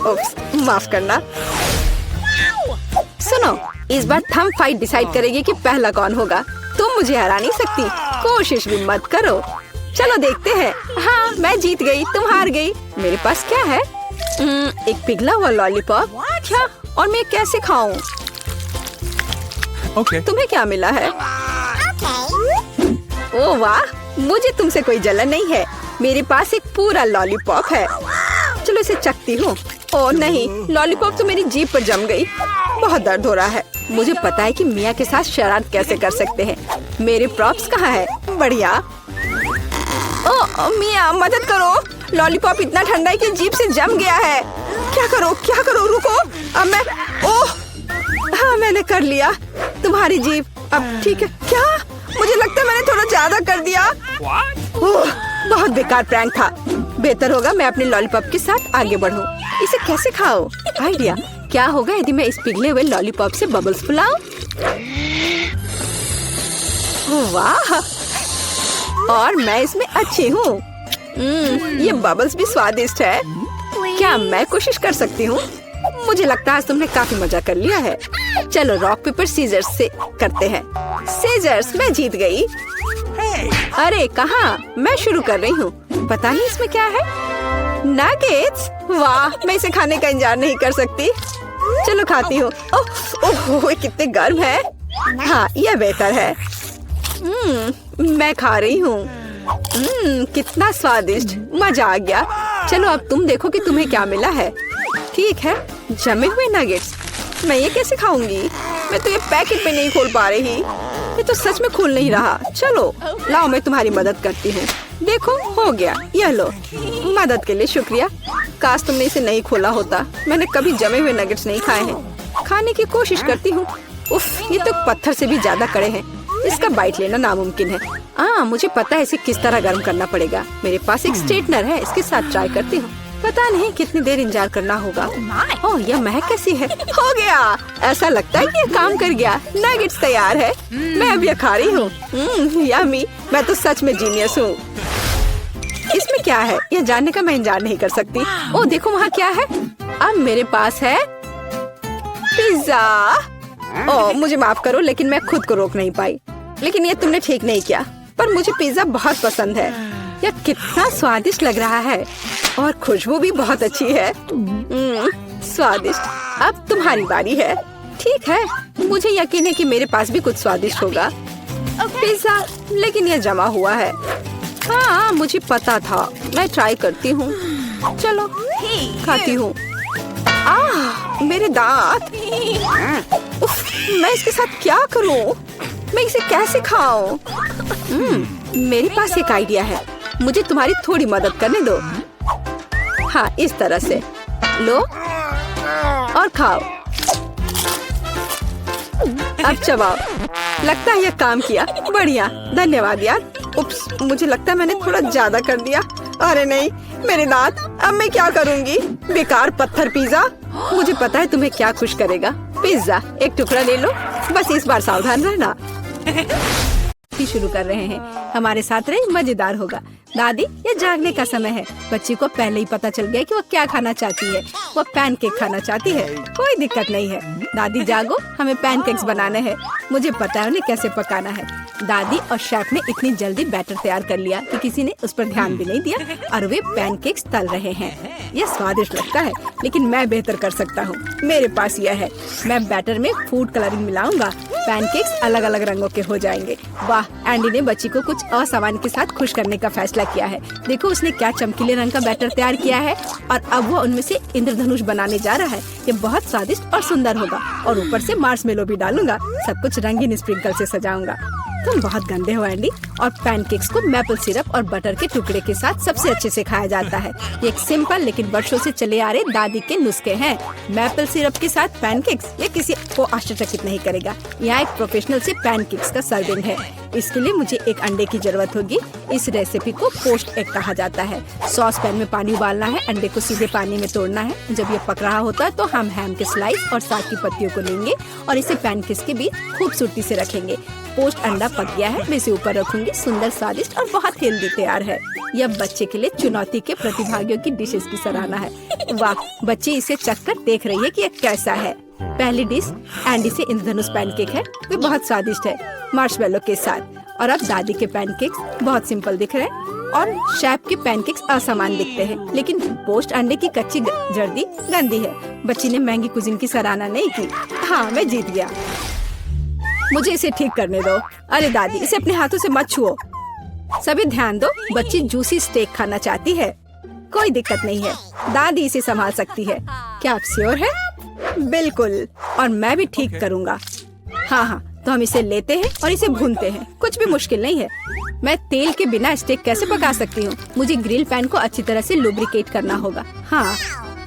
उप्स, माफ करना। सुनो, इस बार थंब फाइट डिसाइड करेगी कि पहला कौन होगा। तुम मुझे हरा नहीं सकती, कोशिश भी मत करो। चलो देखते हैं। हाँ, मैं जीत गई, तुम हार गई। मेरे पास क्या है? एक पिघला हुआ लॉलीपॉप। क्या? और मैं कैसे खाऊं? Okay. तुम्हें क्या मिला है? ओह वाह, मुझे तुमसे कोई जलन नहीं है। मेरे पास एक पूरा लॉलीपॉप है। चलो इसे चखती हूँ। ओह नहीं, लॉलीपॉप तो मेरी जीभ पर जम गई। बहुत दर्द हो रहा है। मुझे पता है कि मिया के साथ शरारत कैसे कर सकते हैं। मेरे प्रॉप्स कहाँ है? बढ़िया। ओह मिया, मदद करो। लॉलीपॉप इतना ठंडा है कि जीभ से जम गया है। क्या करो, रुको। अब मैं, ओह हाँ, मैंने कर लिया। तुम्हारी जीभ अब ठीक है। क्या? मुझे लगता है मैंने थोड़ा ज्यादा कर दिया। ओह, बहुत बेकार प्रैंक था। बेहतर होगा मैं अपने लॉलीपॉप के साथ आगे बढ़ूं। इसे कैसे खाओ? आइडिया, क्या होगा यदि मैं इस पिघले हुए लॉलीपॉप से बबल्स फुलाऊं? वाह, और मैं इसमें अच्छी हूँ। ये बबल्स भी स्वादिष्ट है। क्या मैं कोशिश कर सकती हूँ? मुझे लगता है आज तुमने काफी मजा कर लिया है। चलो रॉक पेपर सीजर्स से करते हैं। सीजर्स, मैं जीत गई। अरे कहाँ? मैं शुरू कर रही हूँ। पता नहीं इसमें क्या है। नगेट्स। वाह, मैं इसे खाने का इंतजार नहीं कर सकती। चलो खाती हूँ। ओह, कितने गर्म है। हाँ, यह बेहतर है। मैं खा रही हूँ। कितना स्वादिष्ट, मजा आ गया। चलो अब तुम देखो कि तुम्हें क्या मिला है। ठीक है, जमे हुए नगेट्स। मैं ये कैसे खाऊंगी? मैं तो ये पैकेट में नहीं खोल पा रही। ये तो सच में खुल नहीं रहा। चलो लाओ, मैं तुम्हारी मदद करती हूँ। देखो, हो गया। यह लो। मदद के लिए शुक्रिया। काश तुमने इसे नहीं खोला होता। मैंने कभी जमे हुए नगेट्स नहीं खाए हैं। खाने की कोशिश करती हूँ। उफ, ये तो पत्थर से भी ज्यादा कड़े हैं। इसका बाइट लेना नामुमकिन है। मुझे पता है इसे किस तरह गर्म करना पड़ेगा। मेरे पास एक स्ट्रेटनर है, इसके साथ ट्राई करती हूँ। पता नहीं कितनी देर इंतजार करना होगा। ओह, यह महक कैसी है? हो गया, ऐसा लगता है कि ये काम कर गया। नगेट्स तैयार है। मैं अब यह खा रही हूँ। यम्मी, मैं तो सच में जीनियस हूँ। इसमें क्या है यह जानने का मैं इंतजार नहीं कर सकती। ओह देखो वहाँ क्या है। अब मेरे पास है पिज्जा। ओह मुझे माफ करो, लेकिन मैं खुद को रोक नहीं पाई। लेकिन ये तुमने ठीक नहीं किया, पर मुझे पिज्जा बहुत पसंद है। यह कितना स्वादिष्ट लग रहा है और खुशबू भी बहुत अच्छी है। स्वादिष्ट। अब तुम्हारी बारी है। ठीक है, मुझे यकीन है कि मेरे पास भी कुछ स्वादिष्ट होगा। पिज्जा, लेकिन यह जमा हुआ है। हाँ मुझे पता था। मैं ट्राई करती हूँ। चलो खाती हूँ। मेरे दांत। उफ, मैं इसके साथ क्या करूँ? मैं इसे कैसे खाऊं? मेरे पास एक आइडिया है। मुझे तुम्हारी थोड़ी मदद करने दो। हाँ इस तरह से लो और खाओ। अब चबाओ। लगता है यह काम किया। बढ़िया, धन्यवाद यार। उप्स, मुझे लगता है मैंने थोड़ा ज्यादा कर दिया। अरे नहीं, मेरे दांत। अब मैं क्या करूँगी? बेकार पत्थर पिज्जा। मुझे पता है तुम्हें क्या खुश करेगा। पिज्जा, एक टुकड़ा ले लो। बस इस बार सावधान रहना। शुरू कर रहे हैं। हमारे साथ रहे, मजेदार होगा। दादी, ये जागने का समय है। बच्ची को पहले ही पता चल गया कि वो क्या खाना चाहती है। वो पैनकेक खाना चाहती है। कोई दिक्कत नहीं है। दादी जागो, हमें पैनकेक्स बनाने हैं। मुझे पता है उन्हें कैसे पकाना है। दादी और शेफ ने इतनी जल्दी बैटर तैयार कर लिया कि किसी ने उस पर ध्यान भी नहीं दिया और वे पैनकेक्स तल रहे हैं। यह स्वादिष्ट लगता है, लेकिन मैं बेहतर कर सकता हूँ। मेरे पास यह है। मैं बैटर में फूड कलरिंग मिलाऊंगा। पैनकेक्स अलग अलग रंगों के हो जाएंगे। वाह, एंडी ने बच्ची को कुछ असामान्य के साथ खुश करने का फैसला किया है। देखो उसने क्या चमकीले रंग का बैटर तैयार किया है और अब वो उनमें से इंद्रधनुष बनाने जा रहा है। ये बहुत स्वादिष्ट और सुंदर होगा और ऊपर से मार्शमेलो भी डालूंगा। सब कुछ रंगीन स्प्रिंकल से सजाऊंगा। तुम बहुत गंदे हो एंडी। और पैनकेक्स को मैपल सिरप और बटर के टुकड़े के साथ सबसे अच्छे से खाया जाता है। ये एक सिंपल लेकिन वर्षों से चले आ रहे दादी के नुस्खे हैं। मैपल सिरप के साथ पैनकेक्स, ये किसी को आश्चर्यचकित नहीं करेगा। यहाँ एक प्रोफेशनल से पैनकेक्स का सर्विंग है। इसके लिए मुझे एक अंडे की जरूरत होगी। इस रेसिपी को पोस्ट एग कहा जाता है। सॉस पैन में पानी उबालना है। अंडे को सीधे पानी में तोड़ना है। जब ये पक रहा होता है तो हम हैम के स्लाइस और साग की पत्तियों को लेंगे और इसे पैनकेक्स के बीच खूबसूरती से रखेंगे। पोस्ट अंडा पक गया है, मैं इसे ऊपर रखूंगी। सुंदर, स्वादिष्ट और बहुत हेल्दी तैयार है। यह बच्चे के लिए चुनौती के प्रतिभागियों की डिशेस की सराहना है। वाह, बच्ची इसे चखकर देख रही है कि यह कैसा है। पहली डिश एंडी से इंद्रधनुष पैनकेक है। वे बहुत स्वादिष्ट है, मार्शमेलो के साथ। और अब दादी के पैनकेक्स बहुत सिंपल दिख रहे हैं और शेफ के पैनकेक्स असामान्य दिखते हैं। लेकिन पोस्ट अंडे की कच्ची जर्दी गंदी है। बच्ची ने महंगी कुजीन की सराहना नहीं की। हाँ, मैं जीत गया। मुझे इसे ठीक करने दो। अरे दादी, इसे अपने हाथों से मत छुओ। सभी ध्यान दो, बच्ची जूसी स्टेक खाना चाहती है। कोई दिक्कत नहीं है, दादी इसे संभाल सकती है। क्या आप श्योर है? बिल्कुल, और मैं भी ठीक करूँगा। हाँ, तो हम इसे लेते हैं और इसे भूनते हैं। कुछ भी मुश्किल नहीं है। मैं तेल के बिना स्टेक कैसे पका सकती हूँ? मुझे ग्रिल पैन को अच्छी तरह से लुब्रिकेट करना होगा। हाँ,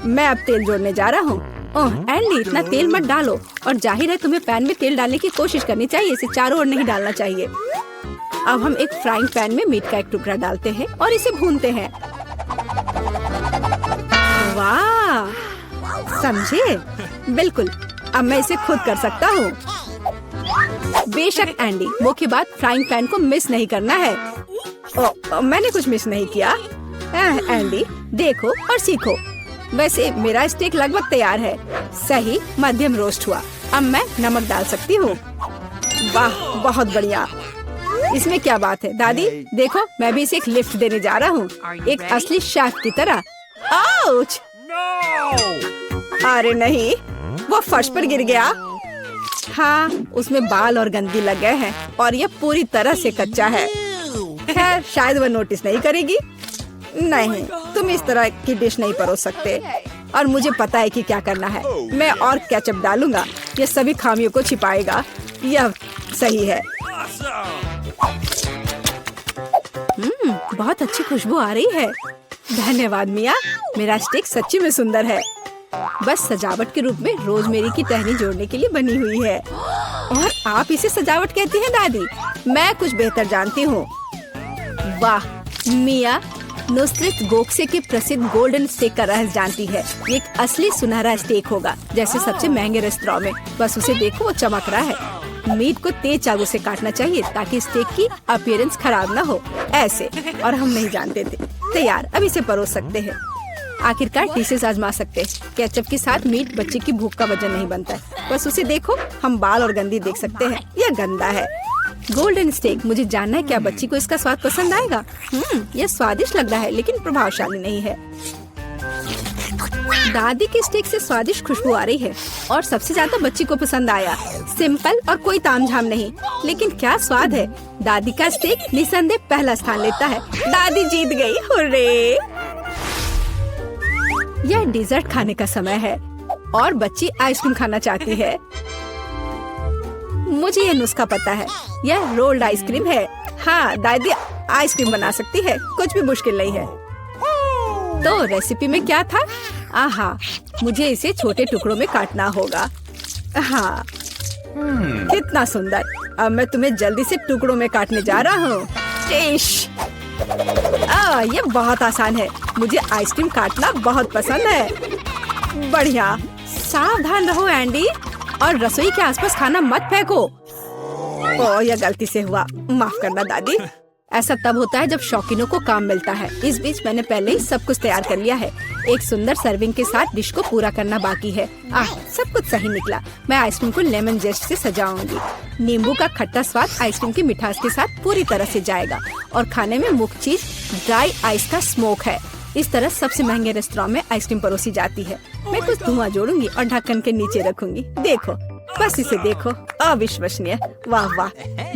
मैं अब तेल जोड़ने जा रहा हूँ। ओह एंडी, इतना तेल मत डालो। और जाहिर है तुम्हें पैन में तेल डालने की कोशिश करनी चाहिए। इसे चारों ओर नहीं डालना चाहिए। अब हम एक फ्राइंग पैन में मीट का एक टुकड़ा डालते हैं और इसे भूनते हैं। वाह, समझे? बिल्कुल, अब मैं इसे खुद कर सकता हूँ। बेशक एंडी, मुख्य बात फ्राइंग पैन को मिस नहीं करना है। मैंने कुछ मिस नहीं किया। एंडी, देखो और सीखो। वैसे मेरा स्टेक लगभग तैयार है। सही मध्यम रोस्ट हुआ। अब मैं नमक डाल सकती हूँ। वाह, बहुत बढ़िया। इसमें क्या बात है दादी? देखो, मैं भी इसे एक लिफ्ट देने जा रहा हूँ, एक असली शेफ की तरह। आउच! अरे नहीं, वो फर्श पर गिर गया। हाँ, उसमें बाल और गंदगी लग गए हैं और यह पूरी तरह से कच्चा है। खैर, शायद वह नोटिस नहीं करेगी। नहीं, तुम इस तरह की डिश नहीं परोस सकते। और मुझे पता है कि क्या करना है। मैं और केचप डालूंगा। यह सभी खामियों को छिपाएगा। यह सही है। बहुत अच्छी खुशबू आ रही है। धन्यवाद मिया, मेरा स्टेक सच्ची में सुंदर है। बस सजावट के रूप में रोजमेरी की टहनी जोड़ने के लिए बनी हुई है। और आप इसे सजावट कहती हैं दादी? मैं कुछ बेहतर जानती हूँ। वाह मिया, नुसरत गोखसे के प्रसिद्ध गोल्डन स्टेक का रहस्य जानती है। ये एक असली सुनहरा स्टेक होगा, जैसे सबसे महंगे रेस्टोरेंट में। बस उसे देखो, वो चमक रहा है। मीट को तेज चाकू से काटना चाहिए ताकि स्टेक की अपीयरेंस खराब न हो, ऐसे। और हम नहीं जानते थे। तैयार, अब इसे परोस सकते हैं। आखिरकार डिशेस आजमा सकते हैं। केचप के साथ मीट बच्चे की भूख का वजन नहीं बनता है। बस उसे देखो, हम बाल और गंदी देख सकते हैं। यह गंदा है। गोल्डन स्टेक, मुझे जानना है क्या बच्ची को इसका स्वाद पसंद आएगा। यह स्वादिष्ट लग रहा है लेकिन प्रभावशाली नहीं है। दादी के स्टेक से स्वादिष्ट खुशबू आ रही है और सबसे ज्यादा बच्ची को पसंद आया। सिंपल और कोई तामझाम नहीं, लेकिन क्या स्वाद है। दादी का स्टेक निसंदेह पहला स्थान लेता है। दादी जीत गई, हुर्रे। यह डिजर्ट खाने का समय है और बच्ची आइसक्रीम खाना चाहती है। मुझे यह नुस्खा पता है। यह रोल्ड आइसक्रीम है। हाँ, दादी आइसक्रीम बना सकती है, कुछ भी मुश्किल नहीं है। तो रेसिपी में क्या था? आहा, मुझे इसे छोटे टुकड़ों में काटना होगा। हाँ, कितना सुंदर। अब मैं तुम्हें जल्दी से टुकड़ों में काटने जा रहा हूँ। ये बहुत आसान है। मुझे आइसक्रीम काटना बहुत पसंद है। बढ़िया। सावधान रहो एंडी, और रसोई के आसपास खाना मत फेंको। यह गलती से हुआ, माफ करना दादी। ऐसा तब होता है जब शौकीनों को काम मिलता है। इस बीच मैंने पहले ही सब कुछ तैयार कर लिया है। एक सुंदर सर्विंग के साथ डिश को पूरा करना बाकी है। सब कुछ सही निकला। मैं आइसक्रीम को लेमन जेस्ट से सजाऊंगी। नींबू का खट्टा स्वाद आइसक्रीम की मिठास के साथ पूरी तरह से जाएगा और खाने में मुख्य चीज ड्राई आइस का स्मोक है। इस तरह सबसे महंगे रेस्टोरेंट में आइसक्रीम परोसी जाती है। मैं कुछ धुआं जोड़ूंगी और ढक्कन के नीचे रखूंगी। देखो, बस इसे देखो, अविश्वसनीय। वाह वाह,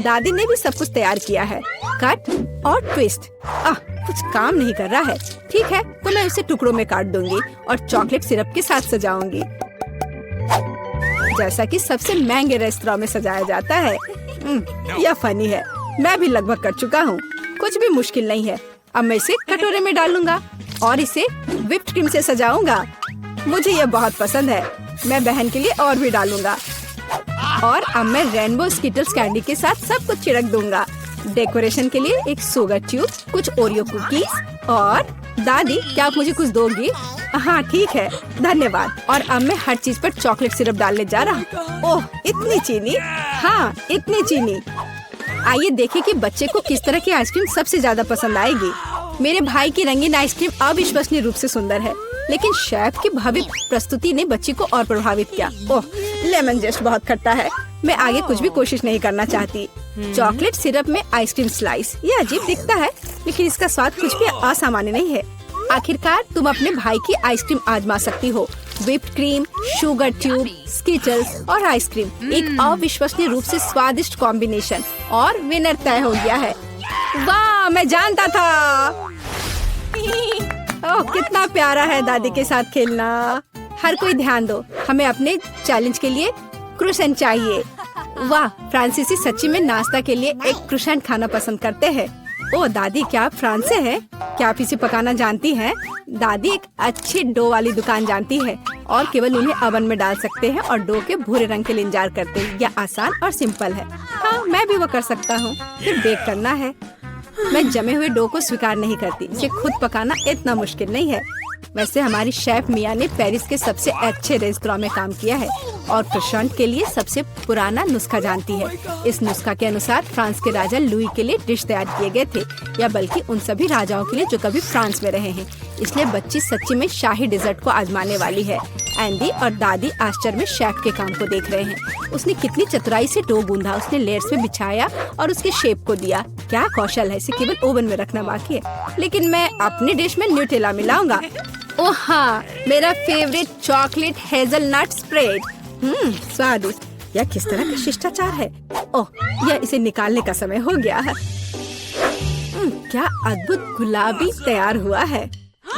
दादी ने भी सब कुछ तैयार किया है। कट और ट्विस्ट। कुछ काम नहीं कर रहा है। ठीक है, तो मैं उसे टुकड़ों में काट दूंगी और चॉकलेट सिरप के साथ सजाऊंगी, जैसा कि सबसे महंगे रेस्टोरेंट में सजाया जाता है। यह फनी है। मैं भी लगभग कर चुका हूँ। कुछ भी मुश्किल नहीं है। अब मैं इसे कटोरे में डालूंगा और इसे व्हिप्ड क्रीम से सजाऊंगा। मुझे यह बहुत पसंद है। मैं बहन के लिए और भी डालूंगा। और अब मैं रेनबो स्किटल्स कैंडी के साथ सब कुछ छिड़क दूंगा। डेकोरेशन के लिए एक शुगर ट्यूब, कुछ ओरियो कुकीज। और दादी, क्या आप मुझे कुछ दोगी? हाँ ठीक है, धन्यवाद। और अब मैं हर चीज पर चॉकलेट सिरप डालने जा रहा हूँ। ओह, इतनी चीनी। हाँ, इतनी चीनी। आइए देखें कि बच्चे को किस तरह की आइसक्रीम सबसे ज्यादा पसंद आएगी। मेरे भाई की रंगीन आइसक्रीम अविश्वसनीय रूप से सुंदर है, लेकिन शेफ की भव्य प्रस्तुति ने बच्ची को और प्रभावित किया। ओह, लेमन जेस्ट बहुत खट्टा है। मैं आगे कुछ भी कोशिश नहीं करना चाहती। चॉकलेट सिरप में आइसक्रीम स्लाइस, ये अजीब दिखता है, लेकिन इसका स्वाद कुछ भी असामान्य नहीं है। आखिरकार तुम अपने भाई की आइसक्रीम आजमा सकती हो। Whipped cream, sugar tube, Skittles और आइसक्रीम, एक अविश्वसनीय रूप से स्वादिष्ट कॉम्बिनेशन। और विनर तय हो गया है। वाह, मैं जानता था। ओह, कितना प्यारा है दादी के साथ खेलना। हर कोई ध्यान दो, हमें अपने चैलेंज के लिए क्रोसेंट चाहिए। वाह, फ्रांसीसी सच्ची में नाश्ता के लिए एक क्रोसेंट खाना पसंद करते हैं। ओह दादी, क्या आप फ्रांस से हैं? क्या आप इसे पकाना जानती हैं? दादी एक अच्छी डो वाली दुकान जानती है और केवल उन्हें ओवन में डाल सकते हैं और डो के भूरे रंग के लिए इंतजार करते हैं। यह आसान और सिंपल है। हाँ, मैं भी वो कर सकता हूँ। फिर बेक करना है। मैं जमे हुए डो को स्वीकार नहीं करती। इसे खुद पकाना इतना मुश्किल नहीं है। वैसे हमारी शेफ मिया ने पेरिस के सबसे अच्छे रेस्टोरेंट में काम किया है और क्रोसेंट के लिए सबसे पुराना नुस्खा जानती है। इस नुस्खा के अनुसार फ्रांस के राजा लुई के लिए डिश तैयार किए गए थे, या बल्कि उन सभी राजाओं के लिए जो कभी फ्रांस में रहे हैं। इसलिए बच्ची सच्ची में शाही डिजर्ट को आजमाने वाली है। एंडी और दादी आश्चर्य में शेफ के काम को देख रहे हैं। उसने कितनी चतुराई से डो गूंधा, उसने लेयर्स में बिछाया और उसके शेप को दिया। क्या कौशल है। इसे केवल ओवन में रखना बाकी है। लेकिन मैं अपनी डिश में न्यूटेला मिलाऊंगा। ओह हाँ, मेरा फेवरेट चॉकलेट हेजलनट स्प्रेड। स्वादिष्ट। यह किस तरह का शिष्टाचार है। ओह, यह इसे निकालने का समय हो गया है। क्या अद्भुत गुलाबी तैयार हुआ है।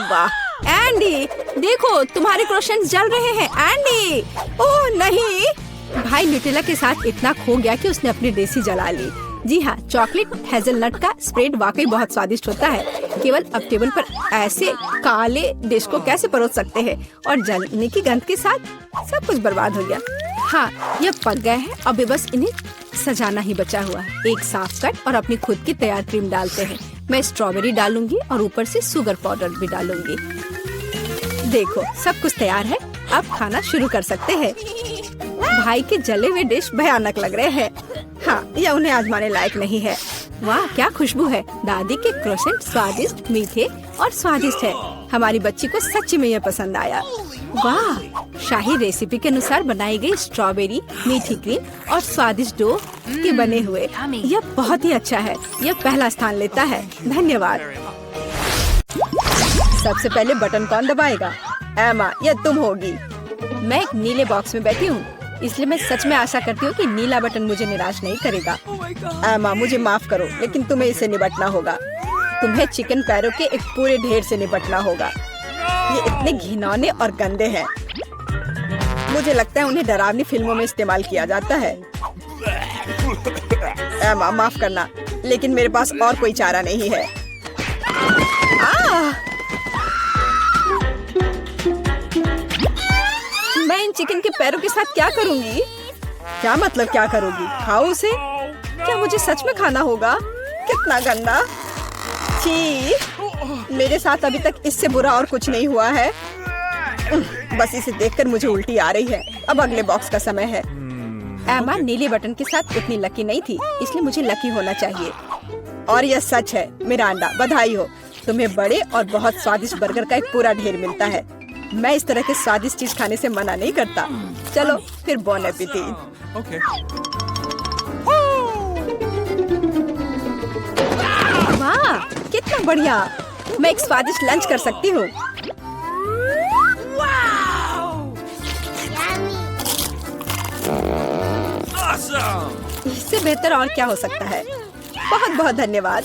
वाह एंडी, देखो तुम्हारे क्रोसेंट्स जल रहे हैं। एंडी, ओह नहीं। भाई न्यूटेला के साथ इतना खो गया कि उसने अपनी डिश ही जला ली। जी हाँ, चॉकलेट हेजलनट का स्प्रेड वाकई बहुत स्वादिष्ट होता है। केवल अब टेबल पर ऐसे काले डिश को कैसे परोस सकते हैं। और जलने की गंध के साथ सब कुछ बर्बाद हो गया। हाँ, यह पक गए हैं। अब बस इन्हें सजाना ही बचा हुआ है। एक साफ कट और अपनी खुद की तैयार क्रीम डालते हैं। मैं स्ट्रॉबेरी डालूंगी और ऊपर से शुगर पाउडर भी डालूंगी। देखो सब कुछ तैयार है, अब खाना शुरू कर सकते हैं। भाई के जले हुए डिश भयानक लग रहे हैं। हाँ, यह उन्हें आजमाने लायक नहीं है। वाह क्या खुशबू है। दादी के क्रोसेंट स्वादिष्ट, मीठे और स्वादिष्ट है। हमारी बच्ची को सच्ची में यह पसंद आया। वाह, शाही रेसिपी के अनुसार बनाई गई स्ट्रॉबेरी, मीठी क्रीम और स्वादिष्ट डो के बने हुए। यह बहुत ही अच्छा है। यह पहला स्थान लेता है। धन्यवाद। सबसे पहले बटन कौन दबाएगा? एमा, यह तुम होगी। मैं एक नीले बॉक्स में बैठी हूँ, इसलिए मैं सच में आशा करती हूँ कि नीला बटन मुझे निराश नहीं करेगा। एमा, मुझे माफ करो, लेकिन तुम्हें इसे निपटना होगा। तुम्हें चिकन पैरों के एक पूरे ढेर से निपटना होगा। ये इतने घिनौने और गंदे हैं। मुझे लगता है उन्हें डरावनी फिल्मों में इस्तेमाल किया जाता है। एमा, माफ करना, लेकिन मेरे पास और कोई चारा नहीं है। मैं इन चिकन के पैरों के साथ क्या करूंगी? क्या मतलब क्या करोगी? खाओ उसे? क्या मुझे सच में खाना होगा? कितना गंदा! छी! मेरे साथ अभी तक इससे बुरा और कुछ नहीं हुआ है। बस इसे देखकर मुझे उल्टी आ रही है। अब अगले बॉक्स का समय है। एमा नीले बटन के साथ उतनी लकी नहीं थी, इसलिए मुझे लकी होना चाहिए। और यह सच है। मिरांडा, बधाई हो, तुम्हें बड़े और बहुत स्वादिष्ट बर्गर का एक पूरा ढेर मिलता है। मैं इस तरह के स्वादिष्ट चीज खाने से मना नहीं करता। चलो फिर बोन एपेटिट। Okay. वाह कितना बढ़िया! मैं एक स्वादिष्ट लंच कर सकती हूँ। इससे बेहतर और क्या हो सकता है? बहुत बहुत धन्यवाद।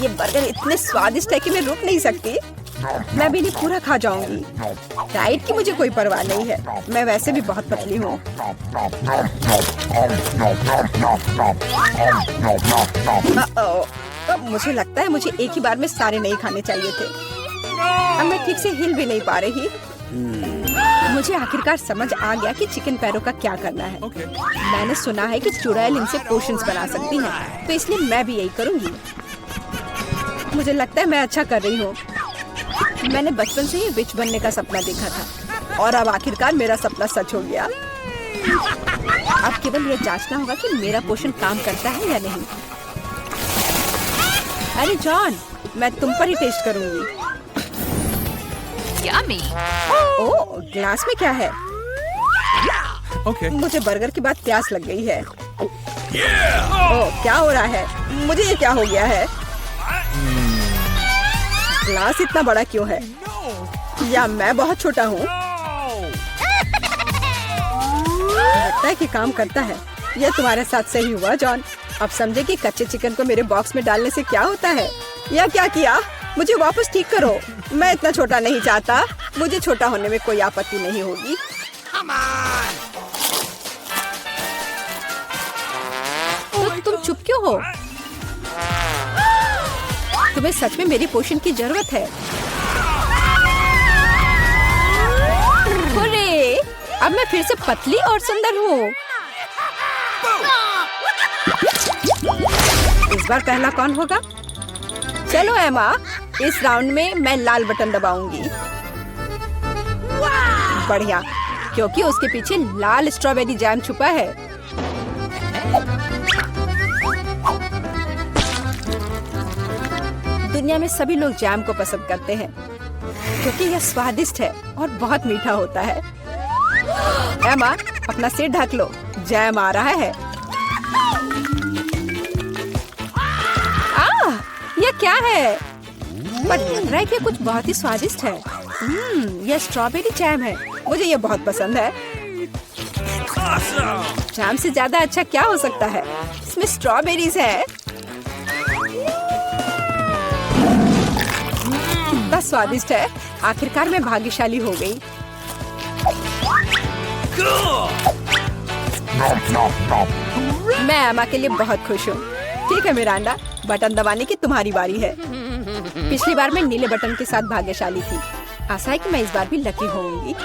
ये बर्गर इतने स्वादिष्ट है कि मैं रुक नहीं सकती। मैं भी नहीं पूरा खा जाऊंगी। डाइट की मुझे कोई परवाह नहीं है। मैं वैसे भी बहुत पतली हूँ। अब मुझे लगता है मुझे एक ही बार में सारे नहीं खाने चाहिए थे। अब मैं ठीक से हिल भी नहीं पा रही। मुझे आखिरकार समझ आ गया कि चिकन पैरों का क्या करना है। मैंने सुना है कि चुड़ैल इनसे पोशंस बना सकती हैं, तो इसलिए मैं भी यही करूँगी। मुझे लगता है मैं अच्छा कर रही हूँ। मैंने बचपन से ही विच बनने का सपना देखा था और अब आखिरकार मेरा सपना सच हो गया। अब केवल यह जांचना होगा कि मेरा पोषण काम करता है या नहीं। अरे जॉन, मैं तुम पर ही टेस्ट करूंगी। Yummy. ओह, ग्लास में क्या है? Okay. मुझे बर्गर के बाद प्यास लग गई है। ओह, क्या हो रहा है? मुझे ये क्या हो गया है? ग्लास इतना बड़ा क्यों है? या मैं बहुत छोटा हूँ? लगता है कि काम करता है। यह तुम्हारे साथ सही हुआ जॉन। अब समझे कि कच्चे चिकन को मेरे बॉक्स में डालने से क्या होता है। यह क्या किया? मुझे वापस ठीक करो। मैं इतना छोटा नहीं चाहता। मुझे छोटा होने में कोई आपत्ति नहीं होगी। तो तुम चुप क्यों हो? तुम्हें सच में मेरी पोषण की जरूरत है। अरे, अब मैं फिर से पतली और सुंदर हूँ। इस बार पहला कौन होगा? चलो एमा, इस राउंड में मैं लाल बटन दबाऊंगी। बढ़िया, क्योंकि उसके पीछे लाल स्ट्रॉबेरी जैम छुपा है। दुनिया में सभी लोग जैम को पसंद करते हैं क्योंकि यह स्वादिष्ट है और बहुत मीठा होता है। एमा, अपना सिर ढक लो, जैम आ रहा है। यह क्या है? पर लग रहा है कि कुछ बहुत ही स्वादिष्ट है। यह स्ट्रॉबेरी जैम है। मुझे यह बहुत पसंद है। जैम से ज्यादा अच्छा क्या हो सकता है? इसमें स्ट्रॉबेरीज है। कितना स्वादिष्ट है। आखिरकार मैं भाग्यशाली हो गई। मैं एमा के लिए बहुत खुश हूँ। ठीक है मिरांडा, बटन दबाने की तुम्हारी बारी है। पिछली बार मैं नीले बटन के साथ भाग्यशाली थी। आशा है कि मैं इस बार भी लकी होंगी।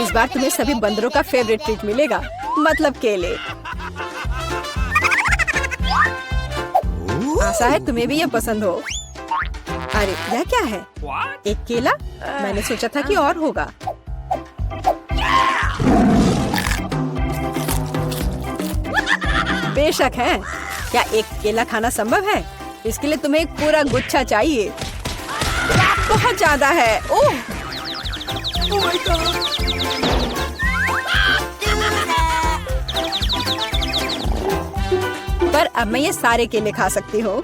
इस बार तुम्हें सभी बंदरों का फेवरेट ट्रीट मिलेगा, मतलब केले। आशा है तुम्हें भी ये पसंद हो। अरे यह क्या है? What? एक केला? मैंने सोचा था कि और होगा। बेशक है। क्या एक केला खाना संभव है? इसके लिए तुम्हें एक पूरा गुच्छा चाहिए। बहुत ज्यादा है। ओह Oh my god! पर अब मैं ये सारे केले खा सकती हूँ।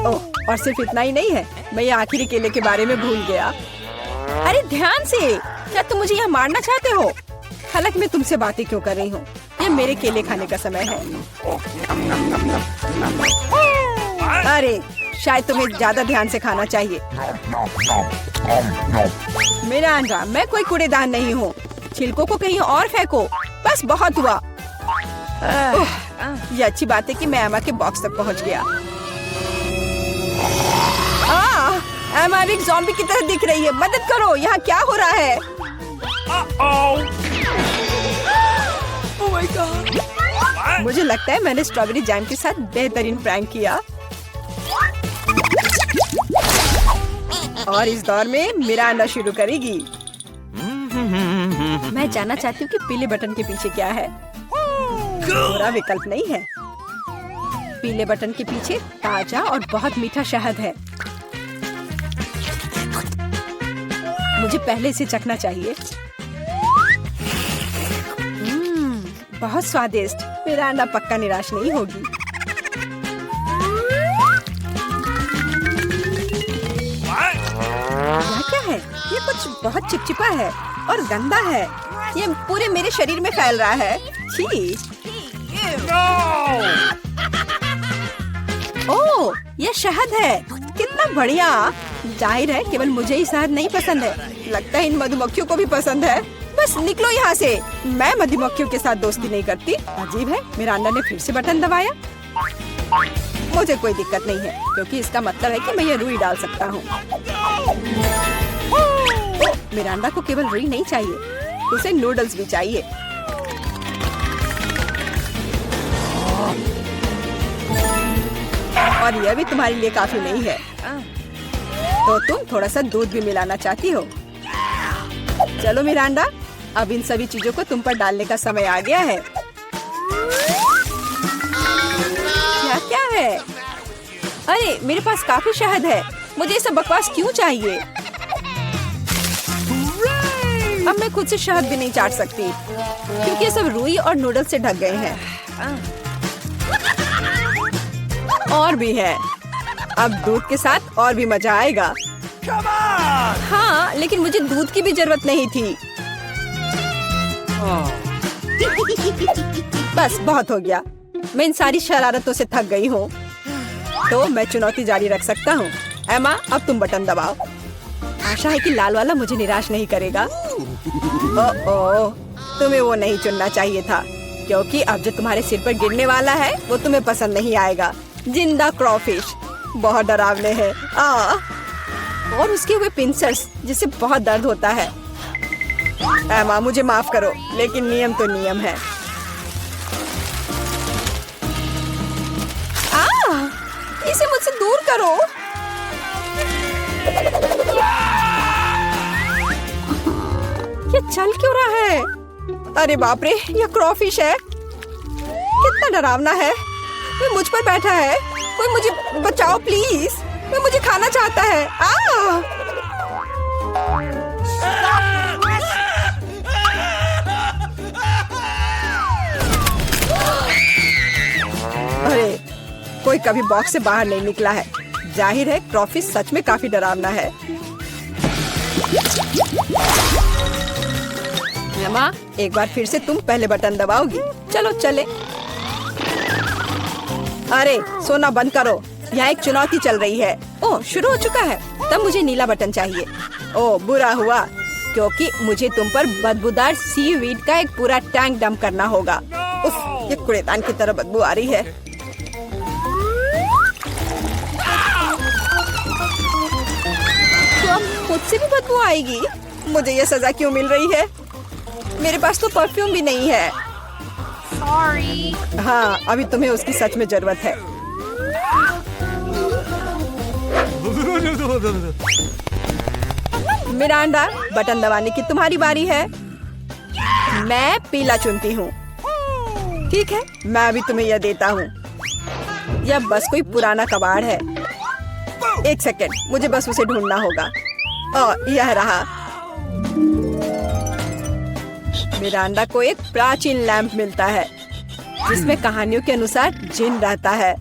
ओह, और सिर्फ इतना ही नहीं है, मैं ये आखिरी केले के बारे में भूल गया। अरे ध्यान से, क्या तुम मुझे यहाँ मारना चाहते हो? हालांकि मैं तुमसे बातें क्यों कर रही हूँ? ये मेरे केले खाने का समय है। अरे शायद तुम्हें ज्यादा ध्यान से खाना चाहिए। मेरा अंडा, मैं कोई कूड़ेदान नहीं हूँ। छिलकों को कहीं और फेंको। बस बहुत हुआ। ये अच्छी बात है कि मैं एमा के बॉक्स तक पहुँच गया। एमा एक ज़ॉम्बी की तरह दिख रही है। मदद करो, यहाँ क्या हो रहा है? Uh-oh! Oh my god! What? मुझे लगता है मैंने स्ट्रॉबेरी जैम के साथ बेहतरीन प्रैंक किया। और इस दौर में मिरांडा शुरू करेगी। मैं जानना चाहती हूँ कि पीले बटन के पीछे क्या है। बुरा विकल्प नहीं है। पीले बटन के पीछे ताजा और बहुत मीठा शहद है। मुझे पहले इसे चखना चाहिए। बहुत स्वादिष्ट। मिरांडा पक्का निराश नहीं होगी। यह क्या है? ये कुछ बहुत चिपचिपा है और गंदा है। ये पूरे मेरे शरीर में फैल रहा है। छी! No! ओह, ये शहद है। कितना बढ़िया। जाहिर है केवल मुझे ही शहद नहीं पसंद है। लगता है इन मधुमक्खियों को भी पसंद है। बस निकलो यहाँ से। मैं मधुमक्खियों के साथ दोस्ती नहीं करती। अजीब है, मिरांडा ने फिर से बटन दबाया। मुझे कोई दिक्कत नहीं है, क्योंकि इसका मतलब है कि मैं ये रुई डाल सकता हूँ। मिरांडा को केवल रुई नहीं चाहिए, उसे नूडल्स भी चाहिए। और यह भी तुम्हारे लिए काफी नहीं है, तो तुम थोड़ा सा दूध भी मिलाना चाहती हो। चलो मिरांडा, अब इन सभी चीजों को तुम पर डालने का समय आ गया है। क्या है? अरे मेरे पास काफी शहद है। मुझे ये सब बकवास क्यों चाहिए? अब मैं खुद से शहद भी नहीं चाट सकती, क्योंकि ये सब रुई और नूडल्स से ढक गए हैं। और भी है। अब दूध के साथ और भी मजा आएगा। Come on! हाँ, लेकिन मुझे दूध की भी जरूरत नहीं थी। बस बहुत हो गया। मैं इन सारी शरारतों से थक गई हूँ, तो मैं चुनौती जारी रख सकता हूँ। एमा, अब तुम बटन दबाओ। आशा है कि लाल वाला मुझे निराश नहीं करेगा। ओह, तुम्हें वो नहीं चुनना चाहिए था, क्योंकि अब जो तुम्हारे सिर पर गिरने वाला है वो तुम्हें पसंद नहीं आएगा। जिंदा क्रॉफिश बहुत डरावने हैं। और उसके हुए पिंसर्स, जिससे बहुत दर्द होता है। एमा, मुझे माफ करो, लेकिन नियम तो नियम है। इसे मुझसे दूर करो। ये चल क्यों रहा है? अरे बाप रे, ये क्रॉफिश है। कितना डरावना है। कोई मुझ पर बैठा है। कोई मुझे बचाओ प्लीज। कोई मुझे खाना चाहता है। अरे, कोई कभी बॉक्स से बाहर नहीं निकला है। जाहिर है क्रॉफिश सच में काफी डरावना है। एमा, एक बार फिर से तुम पहले बटन दबाओगी। चलो चले। अरे सोना बंद करो, यहाँ एक चुनौती चल रही है। ओह, शुरू हो चुका है। तब मुझे नीला बटन चाहिए। ओह, बुरा हुआ, क्योंकि मुझे तुम पर बदबूदार सीवीड का एक पूरा टैंक डंप करना होगा। उफ, ये कूड़ेदान की तरह बदबू आ रही है। तो अब खुद से भी बदबू आएगी। मुझे ये सजा क्यों मिल रही है? मेरे पास तो परफ्यूम भी नहीं है। हाँ, अभी तुम्हें उसकी सच में जरूरत है। मिरांडा, बटन दबाने की तुम्हारी बारी है। मैं पीला चुनती हूँ। ठीक है, मैं अभी तुम्हें यह देता हूँ। यह बस कोई पुराना कबाड़ है। एक सेकंड, मुझे बस उसे ढूंढना होगा। यह रहा। मिरांडा को एक प्राचीन लैंप मिलता है जिसमें कहानियों के अनुसार जिन रहता है।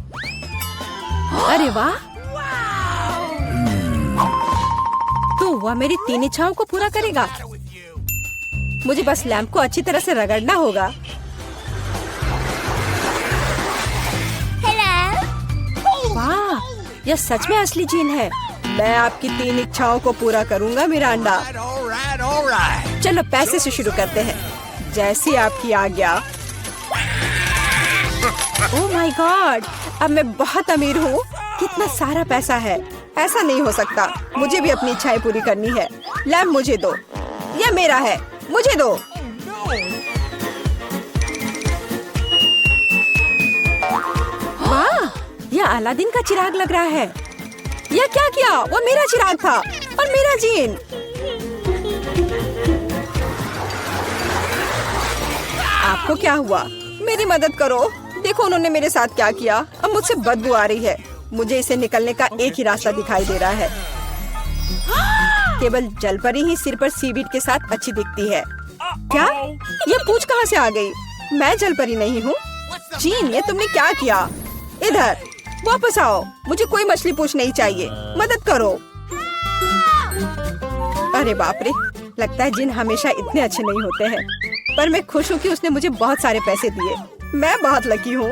अरे वाह! तो वह मेरी 3 इच्छाओं को पूरा करेगा। मुझे बस लैंप को अच्छी तरह से रगड़ना होगा। वाह! यह सच में असली जिन है। मैं आपकी 3 इच्छाओं को पूरा करूंगा मिरांडा। चलो पैसे से शुरू करते हैं, जैसी आपकी आज्ञा। Oh my God! अब मैं बहुत अमीर हूँ। कितना सारा पैसा है। ऐसा नहीं हो सकता। मुझे भी अपनी इच्छाएं पूरी करनी है। लैम्प मुझे दो। यह मेरा है, मुझे दो। वाह! यह अलादीन का चिराग लग रहा है। यह क्या किया? वो मेरा चिराग था और मेरा जीन। आपको क्या हुआ? मेरी मदद करो। देखो उन्होंने मेरे साथ क्या किया। अब मुझसे बदबू आ रही है। मुझे इसे निकलने का एक ही रास्ता दिखाई दे रहा है। केवल जलपरी ही सिर पर सीवीड के साथ अच्छी दिखती है। क्या? ये पूंछ कहाँ से आ गई? मैं जलपरी नहीं हूँ। जीन, ये तुमने क्या किया? इधर वापस आओ। मुझे कोई मछली पूंछ नहीं चाहिए। मदद करो। अरे बाप रे! लगता है जिन हमेशा इतने अच्छे नहीं होते हैं। पर मैं खुश हूँ कि उसने मुझे बहुत सारे पैसे दिए। मैं बहुत लकी हूँ।